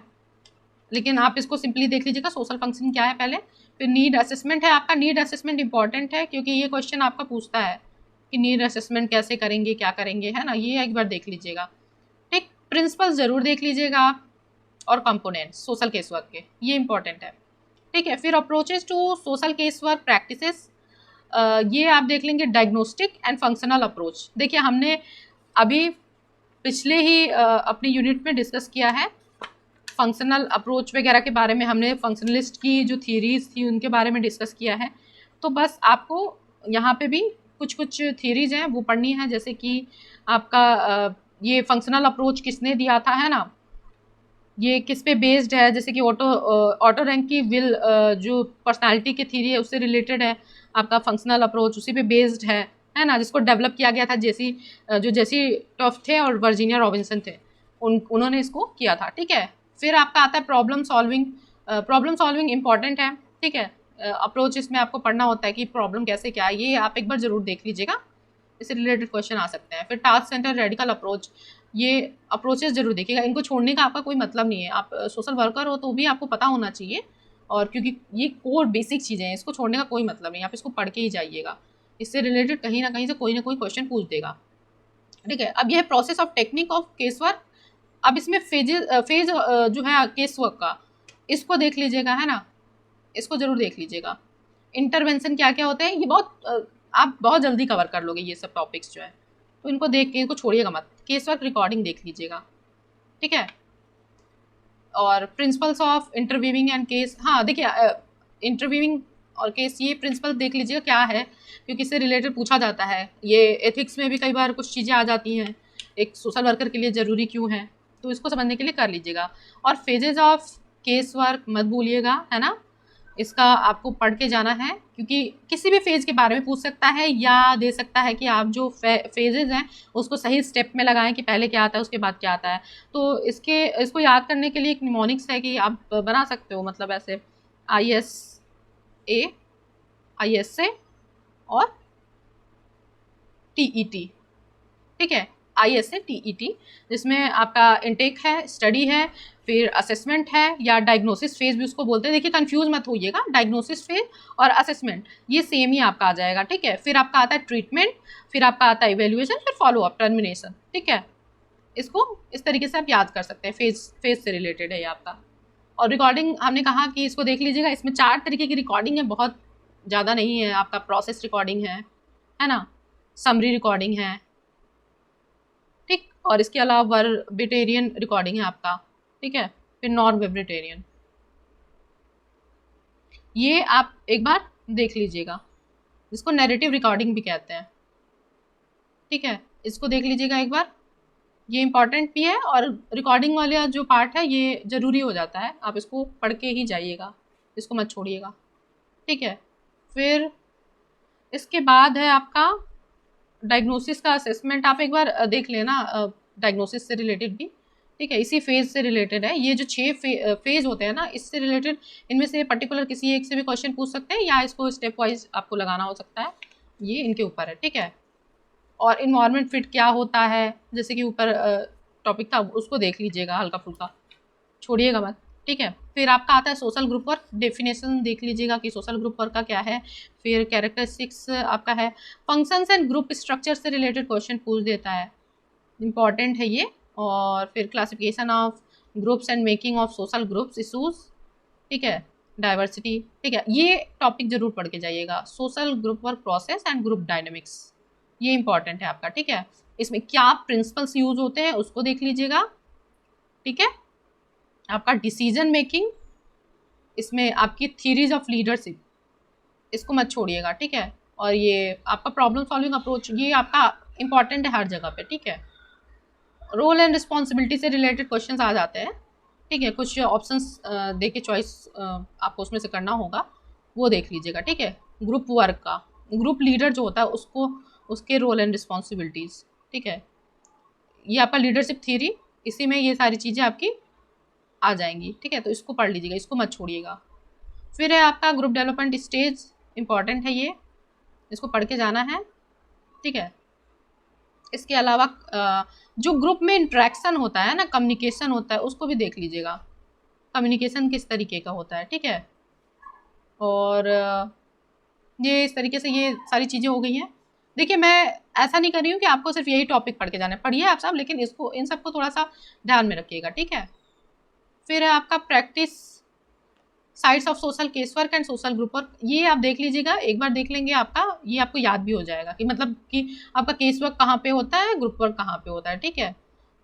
लेकिन आप इसको सिंपली देख लीजिएगा, सोशल फंक्शन क्या है पहले। फिर नीड असेसमेंट है आपका, नीड असेसमेंट इंपॉर्टेंट है क्योंकि ये क्वेश्चन आपका पूछता है कि नीड असेसमेंट कैसे करेंगे, क्या करेंगे, है ना, ये एक बार देख लीजिएगा, ठीक। प्रिंसिपल्स जरूर देख लीजिएगा आप, और कंपोनेंट्स सोशल केस वर्क के, ये इंपॉर्टेंट है, ठीक है। फिर approaches to social case work practices, ये आप देख लेंगे, डायग्नोस्टिक एंड फंक्शनल अप्रोच। देखिए हमने अभी पिछले ही अपने यूनिट में डिस्कस किया है फंक्शनल अप्रोच वगैरह के बारे में, हमने फंक्शनलिस्ट की जो थ्योरीज थी उनके बारे में डिस्कस किया है। तो बस आपको यहाँ पे भी कुछ थ्योरीज हैं वो पढ़नी है, जैसे कि आपका ये फंक्शनल अप्रोच किसने दिया था, है ना, ये किस पे बेस्ड है, जैसे कि ऑटो रैंक की विल जो पर्सनालिटी की थ्योरी है उससे रिलेटेड है आपका फंक्शनल अप्रोच, उसी पे बेस्ड है ना, जिसको डेवलप किया गया था जेसी टफ थे और वर्जीनिया रॉबिन्सन थे, उन्होंने इसको किया था, ठीक है। फिर आपका आता है प्रॉब्लम सॉल्विंग इंपॉर्टेंट है, ठीक है। अप्रोच इसमें आपको पढ़ना होता है कि प्रॉब्लम कैसे क्या है, ये आप एक बार जरूर देख लीजिएगा, इससे रिलेटेड क्वेश्चन आ सकते हैं। फिर टास्क सेंटर रेडिकल अप्रोच, ये अप्रोचेस जरूर देखिएगा, इनको छोड़ने का आपका कोई मतलब नहीं है, आप सोशल वर्कर हो तो भी आपको पता होना चाहिए, और क्योंकि ये कोर बेसिक चीज़ें हैं, इसको छोड़ने का कोई मतलब नहीं, आप इसको पढ़ के ही जाइएगा, इससे रिलेटेड कहीं ना कहीं से कोई ना कोई क्वेश्चन पूछ देगा, ठीक है। अब यह है process of technique of case work. अब इसमें फेज जो है केस वर्क का, इसको देख लीजिएगा, है ना, इसको जरूर देख लीजिएगा। इंटरवेंशन क्या क्या होते हैं, ये आप बहुत जल्दी कवर कर लोगे ये सब टॉपिक्स जो है, तो इनको देख के इनको छोड़िएगा मत। केस वर्क रिकॉर्डिंग देख लीजिएगा, ठीक है। और principles of interviewing and case, हाँ देखिए इंटरव्यूइंग और केस, ये प्रिंसिपल देख लीजिएगा क्या है, क्योंकि इससे रिलेटेड पूछा जाता है। ये एथिक्स में भी कई बार कुछ चीज़ें आ जाती हैं, एक सोशल वर्कर के लिए ज़रूरी क्यों है, तो इसको समझने के लिए कर लीजिएगा। और फेजेज ऑफ केस वर्क मत भूलिएगा, है ना, इसका आपको पढ़ के जाना है, क्योंकि किसी भी फेज़ के बारे में पूछ सकता है या दे सकता है कि आप जो फेजेज़ हैं उसको सही स्टेप में लगाएं कि पहले क्या आता है उसके बाद क्या आता है। तो इसको याद करने के लिए एक निमोनिक्स है कि आप बना सकते हो, मतलब ऐसे ISA और TET, ठीक है, ISA TET, जिसमें आपका इंटेक है, स्टडी है, फिर असेसमेंट है, या डायग्नोसिस फेज भी उसको बोलते हैं। देखिए कंफ्यूज मत होइएगा, डायग्नोसिस फेज और असेसमेंट ये सेम ही आपका आ जाएगा, ठीक है। फिर आपका आता है ट्रीटमेंट, फिर आपका आता है इवेल्युएशन, फिर फॉलो अप, टर्मिनेशन, ठीक है। इसको इस तरीके से आप याद कर सकते हैं, फेज से रिलेटेड है ये आपका। और रिकॉर्डिंग हमने कहा कि इसको देख लीजिएगा, इसमें 4 तरीके की रिकॉर्डिंग है, बहुत ज़्यादा नहीं है। आपका प्रोसेस रिकॉर्डिंग है ना, समरी रिकॉर्डिंग है, ठीक, और इसके अलावा वर्बिटेरियन रिकॉर्डिंग है आपका, ठीक है, फिर नॉन वर्बिटेरियन। ये आप एक बार देख लीजिएगा, इसको नैरेटिव रिकॉर्डिंग भी कहते हैं, ठीक है, इसको देख लीजिएगा एक बार, ये इंपॉर्टेंट भी है और रिकॉर्डिंग वाला जो पार्ट है ये ज़रूरी हो जाता है, आप इसको पढ़ के ही जाइएगा, इसको मत छोड़िएगा, ठीक है। फिर इसके बाद है आपका डायग्नोसिस का असेसमेंट, आप एक बार देख लेना, डायग्नोसिस से रिलेटेड भी, ठीक है, इसी फेज से रिलेटेड है। ये जो 6 फेज होते हैं ना, इससे रिलेटेड इनमें से पर्टिकुलर किसी एक से भी क्वेश्चन पूछ सकते हैं या इसको स्टेप वाइज आपको लगाना हो सकता है, ये इनके ऊपर है, ठीक है। और इन्वायरमेंट फिट क्या होता है, जैसे कि ऊपर टॉपिक था, उसको देख लीजिएगा, हल्का फुल्का छोड़िएगा मत, ठीक है। फिर आपका आता है सोशल ग्रुप वर्क, डेफिनेशन देख लीजिएगा कि सोशल ग्रुप वर्क का क्या है। फिर कैरेक्टरिस्टिक्स आपका है, फंक्शंस एंड ग्रुप स्ट्रक्चर से रिलेटेड क्वेश्चन पूछ देता है, इंपॉर्टेंट है ये। और फिर classification of groups and making of social groups issues, ठीक है, डाइवर्सिटी, ठीक है, ये टॉपिक जरूर पढ़ के जाइएगा। Social group work process and group dynamics, ये इंपॉर्टेंट है आपका, ठीक है। इसमें क्या प्रिंसिपल्स यूज होते हैं उसको देख लीजिएगा, ठीक है। आपका डिसीजन मेकिंग, इसमें आपकी थ्योरीज ऑफ लीडरशिप, इसको मत छोड़िएगा, ठीक है। और ये आपका प्रॉब्लम सॉल्विंग अप्रोच, ये आपका इंपॉर्टेंट है हर जगह पे, ठीक है। रोल एंड रिस्पॉन्सिबिलिटी से रिलेटेड क्वेश्चंस आ जाते हैं, ठीक है, कुछ ऑप्शंस दे के चॉइस आपको उसमें से करना होगा, वो देख लीजिएगा, ठीक है। ग्रुप वर्क का, ग्रुप लीडर जो होता है उसको, उसके रोल एंड रिस्पॉन्सिबिलिटीज़, ठीक है, ये आपका लीडरशिप थ्योरी, इसी में ये सारी चीज़ें आपकी आ जाएंगी, ठीक है, तो इसको पढ़ लीजिएगा, इसको मत छोड़िएगा। फिर है आपका ग्रुप डेवलपमेंट स्टेज, इंपॉर्टेंट है ये, इसको पढ़ के जाना है, ठीक है। इसके अलावा जो ग्रुप में इंट्रैक्शन होता है ना, कम्युनिकेशन होता है, उसको भी देख लीजिएगा, कम्युनिकेशन किस तरीके का होता है, ठीक है। और ये इस तरीके से ये सारी चीज़ें हो गई हैं। देखिए मैं ऐसा नहीं कर रही हूँ कि आपको सिर्फ यही टॉपिक पढ़ के जाना है, पढ़िए आप सब, लेकिन इसको, इन सबको थोड़ा सा ध्यान में रखिएगा, ठीक है। फिर है आपका practice sides of social case work and social group work, ये आप देख लीजिएगा, एक बार देख लेंगे आपका ये आपको याद भी हो जाएगा कि मतलब कि आपका केस वर्क कहाँ पे होता है, ग्रुप वर्क कहाँ पे होता है, ठीक है।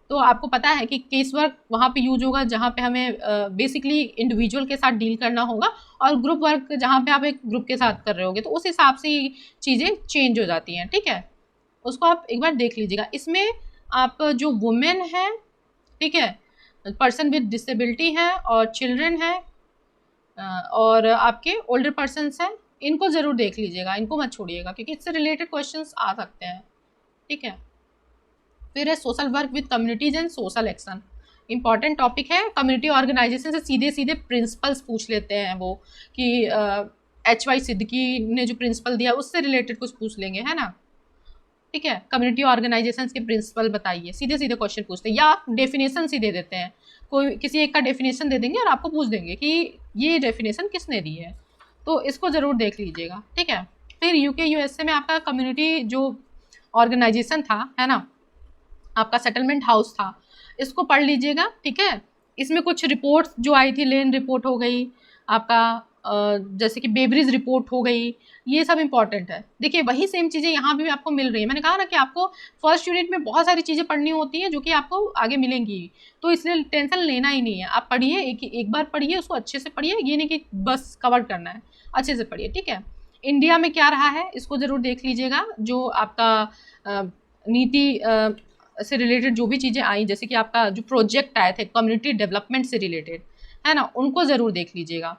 तो आपको पता है कि केस वर्क वहाँ पे यूज होगा जहाँ पे हमें बेसिकली इंडिविजुअल के साथ डील करना होगा, और ग्रुप वर्क जहाँ पे आप एक ग्रुप के साथ कर रहे होगे, तो उस हिसाब से ही चीज़ें चेंज हो जाती हैं, ठीक है। उसको आप एक बार देख लीजिएगा। इसमें आप जो वुमेन है, ठीक है, पर्सन विद डिसेबिलिटी है, और चिल्ड्रन है, और आपके ओल्डर पर्सनस हैं, इनको ज़रूर देख लीजिएगा, इनको मत छोड़िएगा क्योंकि इससे रिलेटेड क्वेश्चंस आ सकते हैं, ठीक है। फिर है social work with communities and social action, important topic है। कम्युनिटी ऑर्गेनाइजेशन से सीधे सीधे प्रिंसिपल्स पूछ लेते हैं वो, कि HY सिद्दीकी ने जो प्रिंसिपल दिया उससे रिलेटेड कुछ पूछ लेंगे, है ना, ठीक है। कम्युनिटी ऑर्गेनाइजेशन के प्रिंसिपल बताइए, सीधे सीधे क्वेश्चन पूछते हैं, या डेफिनेशन ही दे देते हैं, कोई किसी एक का डेफिनेशन दे देंगे और आपको पूछ देंगे कि ये डेफिनेशन किसने दी है, तो इसको ज़रूर देख लीजिएगा, ठीक है। फिर UK USA में आपका कम्युनिटी जो ऑर्गेनाइजेशन था, है ना, आपका सेटलमेंट हाउस था, इसको पढ़ लीजिएगा, ठीक है। इसमें कुछ रिपोर्ट्स जो आई थी, लेन रिपोर्ट हो गई आपका, जैसे कि बेब्रिज रिपोर्ट हो गई, ये सब इंपॉर्टेंट है। देखिए वही सेम चीज़ें यहाँ भी आपको मिल रही है, मैंने कहा ना कि आपको फर्स्ट यूनिट में बहुत सारी चीज़ें पढ़नी होती हैं जो कि आपको आगे मिलेंगी, तो इसलिए टेंशन लेना ही नहीं है, आप पढ़िए, एक बार पढ़िए, उसको अच्छे से पढ़िए, ये नहीं कि बस कवर करना है, अच्छे से पढ़िए, ठीक है। इंडिया में क्या रहा है इसको ज़रूर देख लीजिएगा, जो आपका नीति से रिलेटेड जो भी चीज़ें आई, जैसे कि आपका जो प्रोजेक्ट आए थे कम्युनिटी डेवलपमेंट से रिलेटेड, है ना, उनको ज़रूर देख लीजिएगा।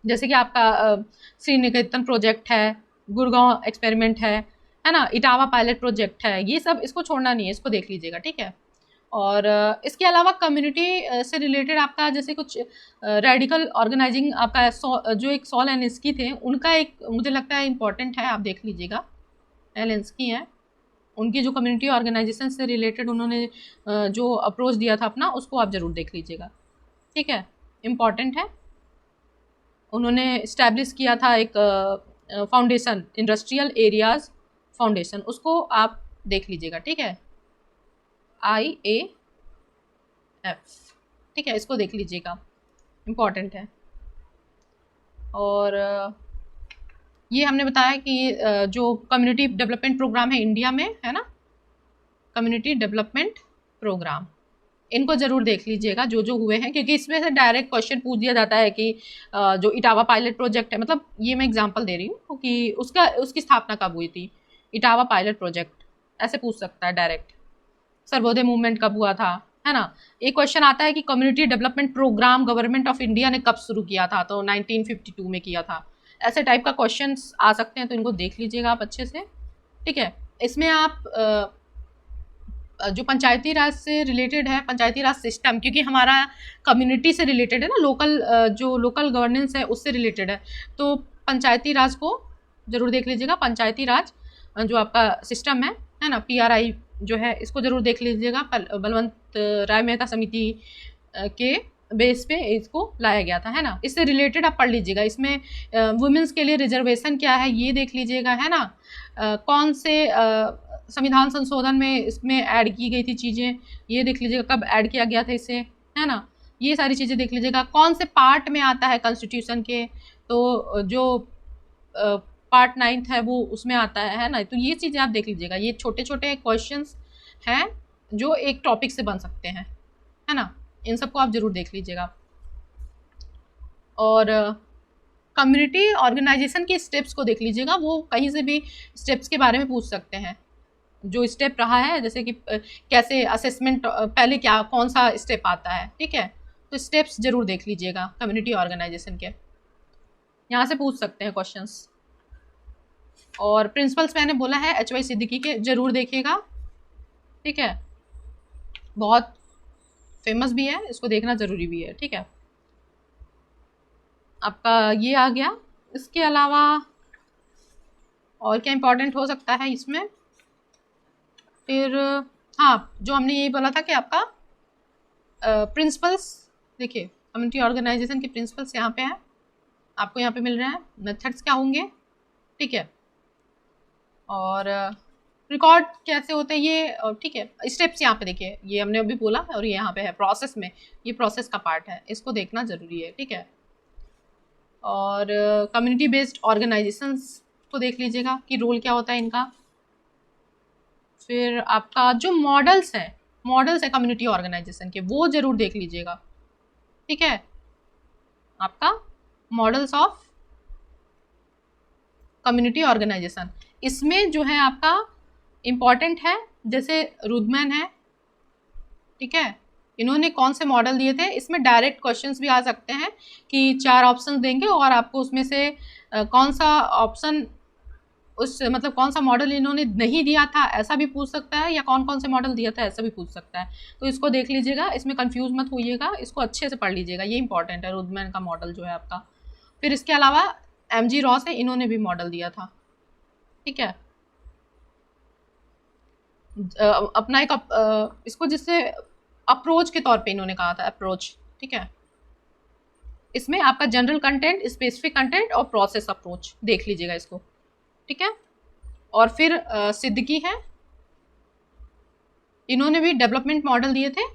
जैसे कि आपका श्री निकेतन प्रोजेक्ट है, गुड़गांव एक्सपेरिमेंट है ना, इटावा पायलट प्रोजेक्ट है, ये सब इसको छोड़ना नहीं है, इसको देख लीजिएगा, ठीक है। और इसके अलावा कम्युनिटी से रिलेटेड आपका जैसे कुछ रेडिकल ऑर्गेनाइजिंग, आपका जो एक सॉल एलिंस्की थे, उनका एक मुझे लगता है इंपॉर्टेंट है, आप देख लीजिएगा, एलिंस्की हैं, उनकी जो कम्युनिटी ऑर्गेनाइजेशन से रिलेटेड उन्होंने जो अप्रोच दिया था अपना, उसको आप ज़रूर देख लीजिएगा, ठीक है, इम्पॉर्टेंट है। उन्होंने इस्टेब्लिश किया था एक फाउंडेशन, इंडस्ट्रियल एरियाज़ फाउंडेशन, उसको आप देख लीजिएगा, ठीक है। ठीक है, इसको देख लीजिएगा, इम्पॉर्टेंट है। और ये हमने बताया कि जो कम्युनिटी डेवलपमेंट प्रोग्राम है इंडिया में, है ना, कम्युनिटी डेवलपमेंट प्रोग्राम, इनको जरूर देख लीजिएगा जो जो हुए हैं, क्योंकि इसमें से डायरेक्ट क्वेश्चन पूछ दिया जाता है कि जो इटावा पायलट प्रोजेक्ट है, मतलब ये मैं एग्जांपल दे रही हूँ कि उसकी स्थापना कब हुई थी, इटावा पायलट प्रोजेक्ट, ऐसे पूछ सकता है डायरेक्ट। सर्वोदय मूवमेंट कब हुआ था, है ना। एक क्वेश्चन आता है कि community development programme government of India ने कब शुरू किया था, तो 1952 में किया था। ऐसे टाइप का क्वेश्चन आ सकते हैं, तो इनको देख लीजिएगा आप अच्छे से, ठीक है। इसमें आप जो पंचायती राज से रिलेटेड है, पंचायती राज सिस्टम, क्योंकि हमारा कम्युनिटी से रिलेटेड है ना, जो लोकल गवर्नेंस है उससे रिलेटेड है, तो पंचायती राज को जरूर देख लीजिएगा। पंचायती राज जो आपका सिस्टम है ना, PRI जो है, इसको जरूर देख लीजिएगा। बलवंत राय मेहता समिति के बेस पे इसको लाया गया था, है ना। इससे रिलेटेड आप पढ़ लीजिएगा। इसमें वुमेन्स के लिए रिजर्वेशन क्या है ये देख लीजिएगा, है ना। कौन से संविधान संशोधन में इसमें ऐड की गई थी चीज़ें, ये देख लीजिएगा, कब ऐड किया गया था इसे, है ना। ये सारी चीज़ें देख लीजिएगा। कौन से पार्ट में आता है कॉन्स्टिट्यूशन के, तो जो पार्ट 9 है वो उसमें आता है ना। तो ये चीज़ें आप देख लीजिएगा। ये छोटे छोटे क्वेश्चंस हैं जो एक टॉपिक से बन सकते हैं, है ना। इन सबको आप जरूर देख लीजिएगा। और कम्युनिटी ऑर्गेनाइजेशन के स्टेप्स को देख लीजिएगा, वो कहीं से भी स्टेप्स के बारे में पूछ सकते हैं। जो स्टेप रहा है, जैसे कि कैसे असेसमेंट, पहले क्या कौन सा स्टेप आता है, ठीक है। तो स्टेप्स जरूर देख लीजिएगा कम्युनिटी ऑर्गेनाइजेशन के, यहाँ से पूछ सकते हैं क्वेश्चंस। और प्रिंसिपल्स मैंने बोला है HY सिद्दीकी के, जरूर देखिएगा, ठीक है। बहुत फेमस भी है, इसको देखना जरूरी भी है, ठीक है। आपका ये आ गया। इसके अलावा और क्या इम्पोर्टेंट हो सकता है इसमें, फिर हाँ, जो हमने ये बोला था कि आपका प्रिंसिपल्स, देखिए कम्युनिटी ऑर्गेनाइजेशन के प्रिंसिपल्स यहाँ पे हैं, आपको यहाँ पे मिल रहे हैं। मेथड्स क्या होंगे, ठीक है। और रिकॉर्ड कैसे होते हैं ये, ठीक है। स्टेप्स यहाँ पे देखिए, ये हमने अभी बोला, और ये यहाँ पे है प्रोसेस में, ये प्रोसेस का पार्ट है, इसको देखना जरूरी है, ठीक है। और कम्युनिटी बेस्ड ऑर्गेनाइजेशंस को देख लीजिएगा कि रोल क्या होता है इनका। फिर आपका जो मॉडल्स है कम्युनिटी ऑर्गेनाइजेशन के, वो जरूर देख लीजिएगा, ठीक है। आपका मॉडल्स ऑफ कम्युनिटी ऑर्गेनाइजेशन, इसमें जो है आपका इम्पॉर्टेंट है, जैसे रुदमैन है, ठीक है। इन्होंने कौन से मॉडल दिए थे, इसमें डायरेक्ट क्वेश्चंस भी आ सकते हैं कि 4 ऑप्शन देंगे और आपको उसमें से कौन सा ऑप्शन, उस मतलब कौन सा मॉडल इन्होंने नहीं दिया था, ऐसा भी पूछ सकता है, या कौन कौन से मॉडल दिया था ऐसा भी पूछ सकता है। तो इसको देख लीजिएगा, इसमें कंफ्यूज मत होइएगा, इसको अच्छे से पढ़ लीजिएगा, ये इंपॉर्टेंट है रुदमैन का मॉडल जो है आपका। फिर इसके अलावा MG रॉस है, इन्होंने भी मॉडल दिया था, ठीक है। अपना एक इसको जिससे अप्रोच के तौर पे इन्होंने कहा था, अप्रोच, ठीक है। इसमें आपका जनरल कंटेंट, स्पेसिफिक कंटेंट और प्रोसेस अप्रोच देख लीजिएगा इसको, ठीक है। और फिर सिद्दीकी है, इन्होंने भी डेवलपमेंट मॉडल दिए थे,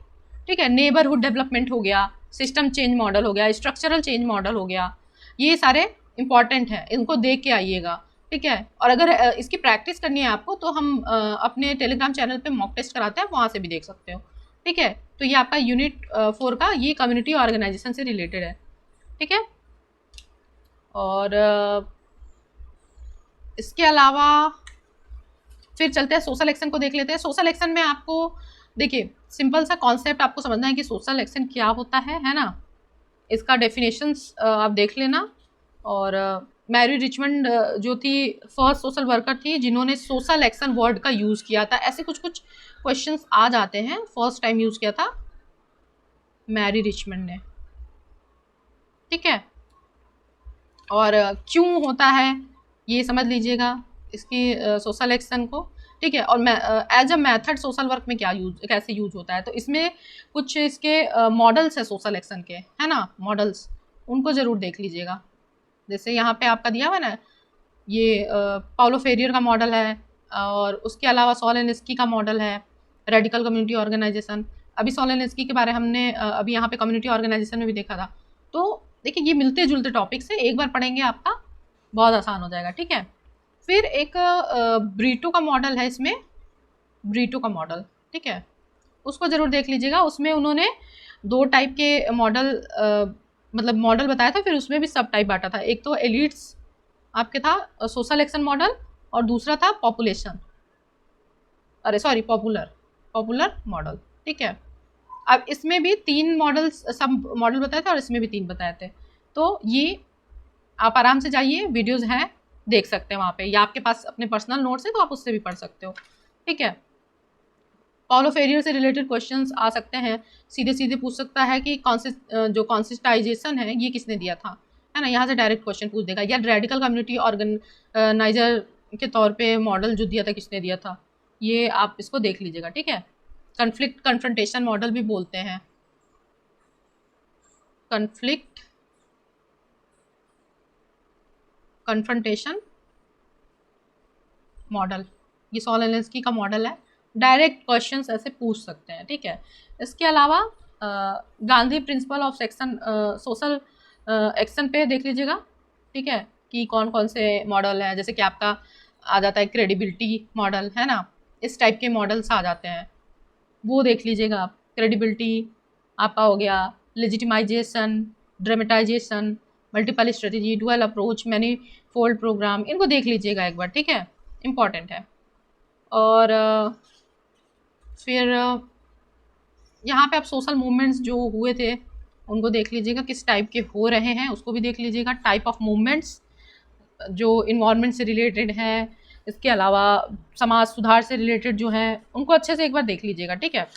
ठीक है। नेबरहुड डेवलपमेंट हो गया, सिस्टम चेंज मॉडल हो गया, स्ट्रक्चरल चेंज मॉडल हो गया, ये सारे इंपॉर्टेंट हैं, इनको देख के आइएगा, ठीक है। और अगर इसकी प्रैक्टिस करनी है आपको, तो हम अपने टेलीग्राम चैनल पे मॉक टेस्ट कराते हैं, वहाँ से भी देख सकते हो, ठीक है। तो ये आपका यूनिट 4 का ये कम्युनिटी ऑर्गेनाइजेशन से रिलेटेड है, ठीक है। और इसके अलावा फिर चलते हैं सोशल एक्शन को देख लेते हैं। सोशल एक्शन में आपको देखिए सिंपल सा कॉन्सेप्ट आपको समझना है कि सोशल एक्शन क्या होता है ना। इसका डेफिनेशंस आप देख लेना। और मैरी रिचमंड जो थी फर्स्ट सोशल वर्कर थी जिन्होंने सोशल एक्शन वर्ड का यूज़ किया था। ऐसे कुछ कुछ क्वेश्चंस आ जाते हैं, फर्स्ट टाइम यूज़ किया था मैरी रिचमंड ने, ठीक है। और क्यों होता है ये समझ लीजिएगा इसकी सोशल एक्शन को, ठीक है। और as a method social work में कैसे यूज होता है, तो इसमें कुछ इसके मॉडल्स है सोशल एक्शन के, है ना, मॉडल्स, उनको ज़रूर देख लीजिएगा। जैसे यहाँ पे आपका दिया हुआ ना, ये पाउलो फेरियर का मॉडल है, और उसके अलावा सॉल एंड स्की का मॉडल है, रेडिकल कम्युनिटी ऑर्गेनाइजेशन, अभी सोलेनेस्की के बारे हमने अभी यहाँ पे कम्युनिटी ऑर्गेनाइजेशन में भी देखा था। तो देखिए ये मिलते जुलते टॉपिक्स है, एक बार पढ़ेंगे आपका बहुत आसान हो जाएगा, ठीक है। फिर एक ब्रीटो का मॉडल है, इसमें ब्रीटो का मॉडल, ठीक है, उसको जरूर देख लीजिएगा। उसमें उन्होंने 2 टाइप के मॉडल मतलब मॉडल बताया था, फिर उसमें भी सब टाइप बांटा था। एक तो एलिट्स आपके था सोशल एक्शन मॉडल, और दूसरा था पॉपुलर मॉडल, ठीक है। अब इसमें भी 3 मॉडल्स, सब मॉडल बताए थे और इसमें भी 3 बताए थे। तो ये आप आराम से जाइए, वीडियोज़ हैं, देख सकते हैं वहाँ पे, या आपके पास अपने पर्सनल नोट्स हैं तो आप उससे भी पढ़ सकते हो, ठीक है। पॉलो फेरियर से रिलेटेड क्वेश्चंस आ सकते हैं, सीधे सीधे पूछ सकता है कि जो कॉन्सिस्टाइजेशन है ये किसने दिया था, है ना, यहाँ से डायरेक्ट क्वेश्चन पूछ देगा। या रेडिकल कम्युनिटी ऑर्गेनाइजर के तौर पे मॉडल जो दिया था किसने दिया था, ये आप इसको देख लीजिएगा, ठीक है। कन्फ्लिक्ट कन्फ्रंटेशन मॉडल भी बोलते हैं, कन्फ्लिक्ट कन्फ्रंटेशन मॉडल, ये सोलेनेस्की का मॉडल है, डायरेक्ट क्वेश्चंस ऐसे पूछ सकते हैं, ठीक है। इसके अलावा Gandhi principle of section social action पे देख लीजिएगा, ठीक है, कि कौन कौन से मॉडल हैं। जैसे कि आपका आ जाता है क्रेडिबिलिटी मॉडल, है ना, इस टाइप के मॉडल्स आ जाते हैं, वो देख लीजिएगा आप। क्रेडिबिलिटी आपका हो गया, legitimisation, dramatisation, multiple strategy, dual approach, many fold programme, इनको देख लीजिएगा एक बार, ठीक है, इम्पॉर्टेंट है। और फिर यहाँ पे आप सोशल मूवमेंट्स जो हुए थे उनको देख लीजिएगा, किस टाइप के हो रहे हैं उसको भी देख लीजिएगा। टाइप ऑफ मूवमेंट्स जो इन्वायरमेंट से रिलेटेड हैं, इसके अलावा समाज सुधार से रिलेटेड जो हैं उनको अच्छे से एक बार देख लीजिएगा, ठीक है।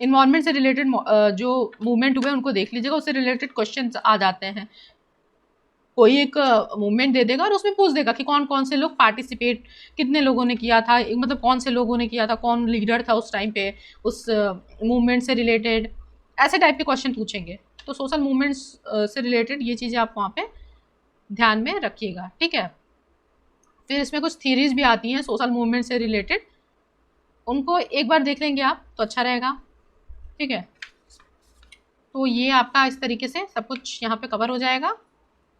इन्वायरमेंट से रिलेटेड जो मूवमेंट हुए उनको देख लीजिएगा, उससे रिलेटेड क्वेश्चन आ जाते हैं। कोई एक मूवमेंट दे देगा और उसमें पूछ देगा कि कौन कौन से लोग पार्टिसिपेट, कितने लोगों ने किया था, मतलब कौन से लोगों ने किया था, कौन लीडर था उस टाइम पे उस मूवमेंट से रिलेटेड, ऐसे टाइप के क्वेश्चन पूछेंगे। तो सोशल मूवमेंट्स से रिलेटेड ये चीज़ें आप वहाँ पे ध्यान में रखिएगा, ठीक है। फिर इसमें कुछ थीरीज भी आती हैं सोशल मूवमेंट से रिलेटेड, उनको एक बार देख लेंगे आप तो अच्छा रहेगा, ठीक है। तो ये आपका इस तरीके से सब कुछ यहाँ पे कवर हो जाएगा।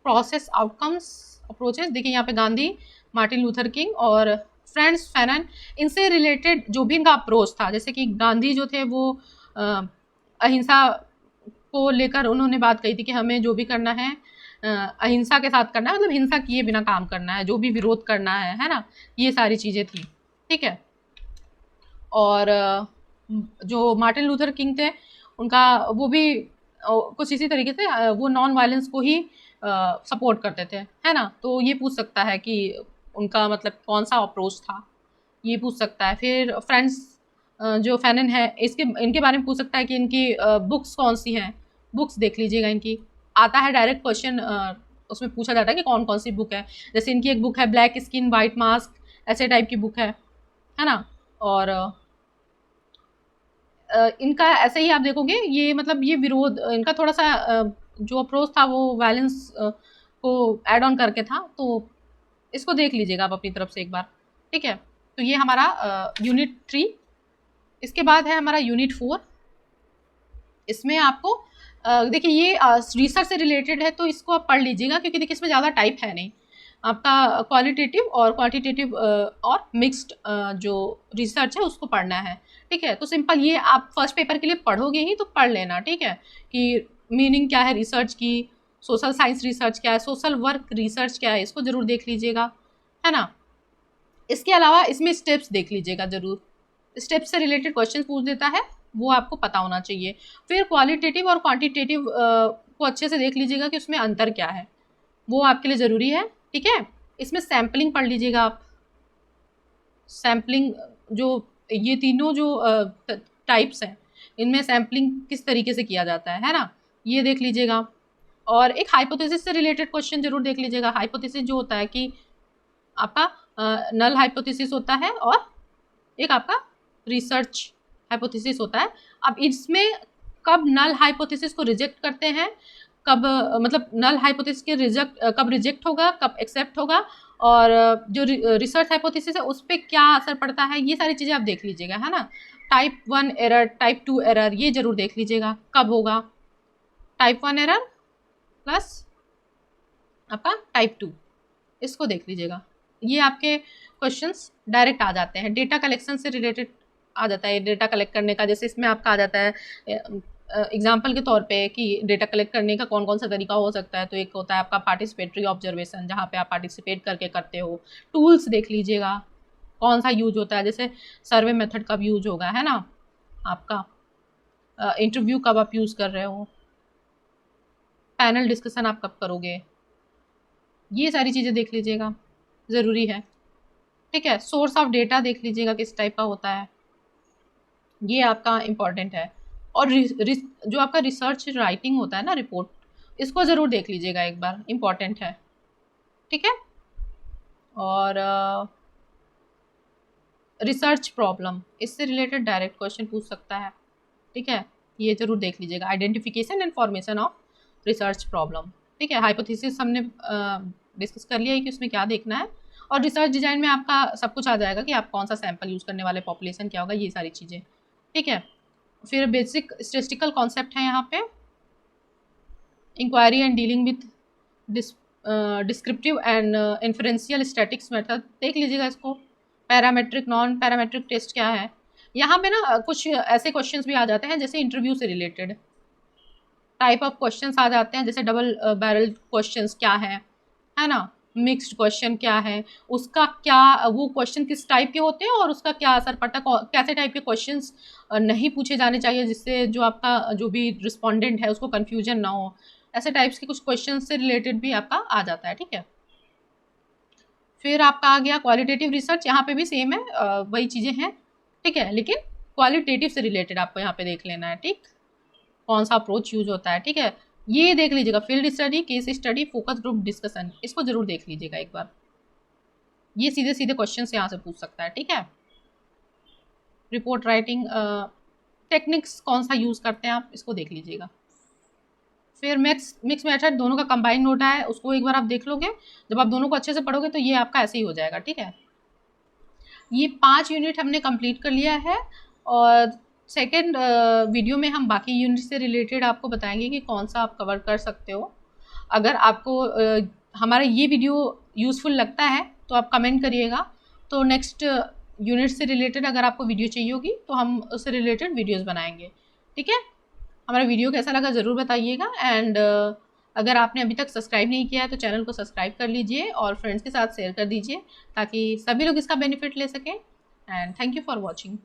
प्रोसेस, आउटकम्स, अप्रोचेस, देखिए यहाँ पे गांधी, मार्टिन लूथर किंग और फ्रांसिस फैनन, इनसे रिलेटेड जो भी इनका अप्रोच था, जैसे कि गांधी जो थे वो अहिंसा को लेकर उन्होंने बात कही थी कि हमें जो भी करना है अहिंसा के साथ करना है, मतलब हिंसा किए बिना काम करना है, जो भी विरोध करना है ना, ये सारी चीज़ें थी, ठीक है। और जो मार्टिन लूथर किंग थे उनका वो भी कुछ इसी तरीके से वो नॉन वायलेंस को ही सपोर्ट करते थे, है ना। तो ये पूछ सकता है कि उनका मतलब कौन सा अप्रोच था, ये पूछ सकता है। फिर फ्रेंड्स जो फैनन है इनके बारे में पूछ सकता है कि इनकी बुक्स कौन सी हैं, बुक्स देख लीजिएगा इनकी। आता है डायरेक्ट क्वेश्चन, उसमें पूछा जाता है कि कौन कौन सी बुक है। जैसे इनकी एक बुक है ब्लैक स्किन वाइट मास्क, ऐसे टाइप की बुक है ना। और इनका ऐसे ही आप देखोगे, ये मतलब ये विरोध इनका थोड़ा सा जो अप्रोच था वो वायलेंस को ऐड ऑन करके था, तो इसको देख लीजिएगा आप अपनी तरफ से एक बार, ठीक है। तो ये हमारा यूनिट 3। इसके बाद है हमारा यूनिट 4। इसमें आपको देखिए ये रिसर्च से रिलेटेड है, तो इसको आप पढ़ लीजिएगा, क्योंकि देखिए इसमें ज़्यादा टाइप है नहीं। आपका क्वालिटेटिव और क्वांटिटेटिव और मिक्स्ड जो रिसर्च है उसको पढ़ना है, ठीक है। तो सिंपल ये आप फर्स्ट पेपर के लिए पढ़ोगे ही तो पढ़ लेना, ठीक है, कि मीनिंग क्या है रिसर्च की, सोशल साइंस रिसर्च क्या है, सोशल वर्क रिसर्च क्या है, इसको ज़रूर देख लीजिएगा, है ना। इसके अलावा इसमें स्टेप्स देख लीजिएगा ज़रूर, स्टेप्स से रिलेटेड क्वेश्चन पूछ देता है, वो आपको पता होना चाहिए। फिर क्वालिटेटिव और क्वांटिटेटिव को अच्छे से देख लीजिएगा कि उसमें अंतर क्या है, वो आपके लिए ज़रूरी है, ठीक है। इसमें सैम्पलिंग पढ़ लीजिएगा आप, सैम्पलिंग जो ये तीनों जो टाइप्स हैं इनमें सैम्पलिंग किस तरीके से किया जाता है ना, ये देख लीजिएगा। और एक हाइपोथेसिस से रिलेटेड क्वेश्चन जरूर देख लीजिएगा। हाइपोथेसिस जो होता है कि आपका नल हाइपोथेसिस होता है और एक आपका रिसर्च हाइपोथेसिस होता है। अब इसमें कब नल हाइपोथेसिस को रिजेक्ट करते हैं, कब मतलब नल हाइपोथेसिस के कब रिजेक्ट होगा, कब एक्सेप्ट होगा, और जो रिसर्च हाइपोथेसिस है उस पर क्या असर पड़ता है, ये सारी चीज़ें आप देख लीजिएगा, है ना। टाइप 1 एरर, टाइप 2 एरर, ये जरूर देख लीजिएगा कब होगा। टाइप 1 एरर प्लस आपका टाइप 2, इसको देख लीजिएगा। ये आपके क्वेश्चंस डायरेक्ट आ जाते हैं, डेटा कलेक्शन से रिलेटेड आ जाता है, डेटा कलेक्ट करने का। जैसे इसमें आपका आ जाता है एग्जाम्पल के तौर पे कि डेटा कलेक्ट करने का कौन कौन सा तरीका हो सकता है। तो एक होता है आपका पार्टिसिपेटरी ऑब्जर्वेशन, जहाँ पे आप पार्टिसिपेट करके करते हो। टूल्स देख लीजिएगा कौन सा यूज होता है, जैसे सर्वे मेथड कब यूज होगा, है ना, आपका इंटरव्यू कब आप यूज़ कर रहे हो, पैनल डिस्कशन आप कब करोगे, ये सारी चीज़ें देख लीजिएगा, ज़रूरी है। ठीक है, सोर्स ऑफ डेटा देख लीजिएगा किस टाइप का होता है, ये आपका इम्पॉर्टेंट है। और जो आपका रिसर्च राइटिंग होता है ना, रिपोर्ट, इसको ज़रूर देख लीजिएगा एक बार, इम्पॉर्टेंट है। ठीक है, और रिसर्च प्रॉब्लम, इससे रिलेटेड डायरेक्ट क्वेश्चन पूछ सकता है। ठीक है, ये जरूर देख लीजिएगा। Identification and formation of research problem. ठीक है, हाइपोथेसिस हमने डिस्कस कर लिया है कि उसमें क्या देखना है। और रिसर्च डिजाइन में आपका सब कुछ आ जाएगा कि आप कौन सा सैंपल यूज़ करने वाले, पॉपुलेशन क्या होगा, ये सारी चीज़ें। ठीक है, फिर बेसिक स्टेटिस्टिकल कॉन्सेप्ट है यहाँ पे, inquiry and dealing with descriptive and inferential statistics method, देख लीजिएगा इसको। पैरामेट्रिक, नॉन पैरामेट्रिक टेस्ट क्या है। यहाँ पे ना कुछ ऐसे क्वेश्चंस भी आ जाते हैं जैसे इंटरव्यू से रिलेटेड टाइप ऑफ क्वेश्चंस आ जाते हैं, जैसे डबल बैरल क्वेश्चंस क्या है ना, मिक्स्ड क्वेश्चन क्या है, उसका क्या, वो क्वेश्चन किस टाइप के होते हैं और उसका क्या असर पड़ता है, कैसे टाइप के क्वेश्चंस नहीं पूछे जाने चाहिए जिससे जो आपका जो भी रिस्पोंडेंट है उसको कन्फ्यूजन ना हो। ऐसे टाइप्स के कुछ क्वेश्चन से रिलेटेड भी आपका आ जाता है। ठीक है, फिर आपका आ गया क्वालिटेटिव रिसर्च, यहाँ पे भी सेम है, वही चीज़ें हैं। ठीक है, लेकिन क्वालिटेटिव से रिलेटेड आपको यहाँ पे देख लेना है। ठीक, कौन सा अप्रोच यूज होता है। ठीक है, ये देख लीजिएगा, field study, case study, focus group discussion, इसको जरूर देख लीजिएगा एक बार। ये सीधे सीधे क्वेश्चन यहाँ से पूछ सकता है। ठीक है, रिपोर्ट राइटिंग टेक्निक्स कौन सा यूज करते हैं आप, इसको देख लीजिएगा। फिर मिक्स मेथड, दोनों का कंबाइंड नोट है, उसको एक बार आप देख लोगे। जब आप दोनों को अच्छे से पढ़ोगे तो ये आपका ऐसे ही हो जाएगा। ठीक है, ये 5 यूनिट हमने कंप्लीट कर लिया है, और सेकेंड वीडियो में हम बाकी यूनिट से रिलेटेड आपको बताएंगे कि कौन सा आप कवर कर सकते हो। अगर आपको हमारा ये वीडियो यूज़फुल लगता है तो आप कमेंट करिएगा, तो नेक्स्ट यूनिट से रिलेटेड अगर आपको वीडियो चाहिए होगी तो हम उससे रिलेटेड वीडियोज़ बनाएंगे। ठीक है, हमारा वीडियो कैसा लगा ज़रूर बताइएगा। एंड अगर आपने अभी तक सब्सक्राइब नहीं किया है तो चैनल को सब्सक्राइब कर लीजिए और फ्रेंड्स के साथ शेयर कर दीजिए ताकि सभी लोग इसका बेनिफिट ले सकें। And thank you for watching.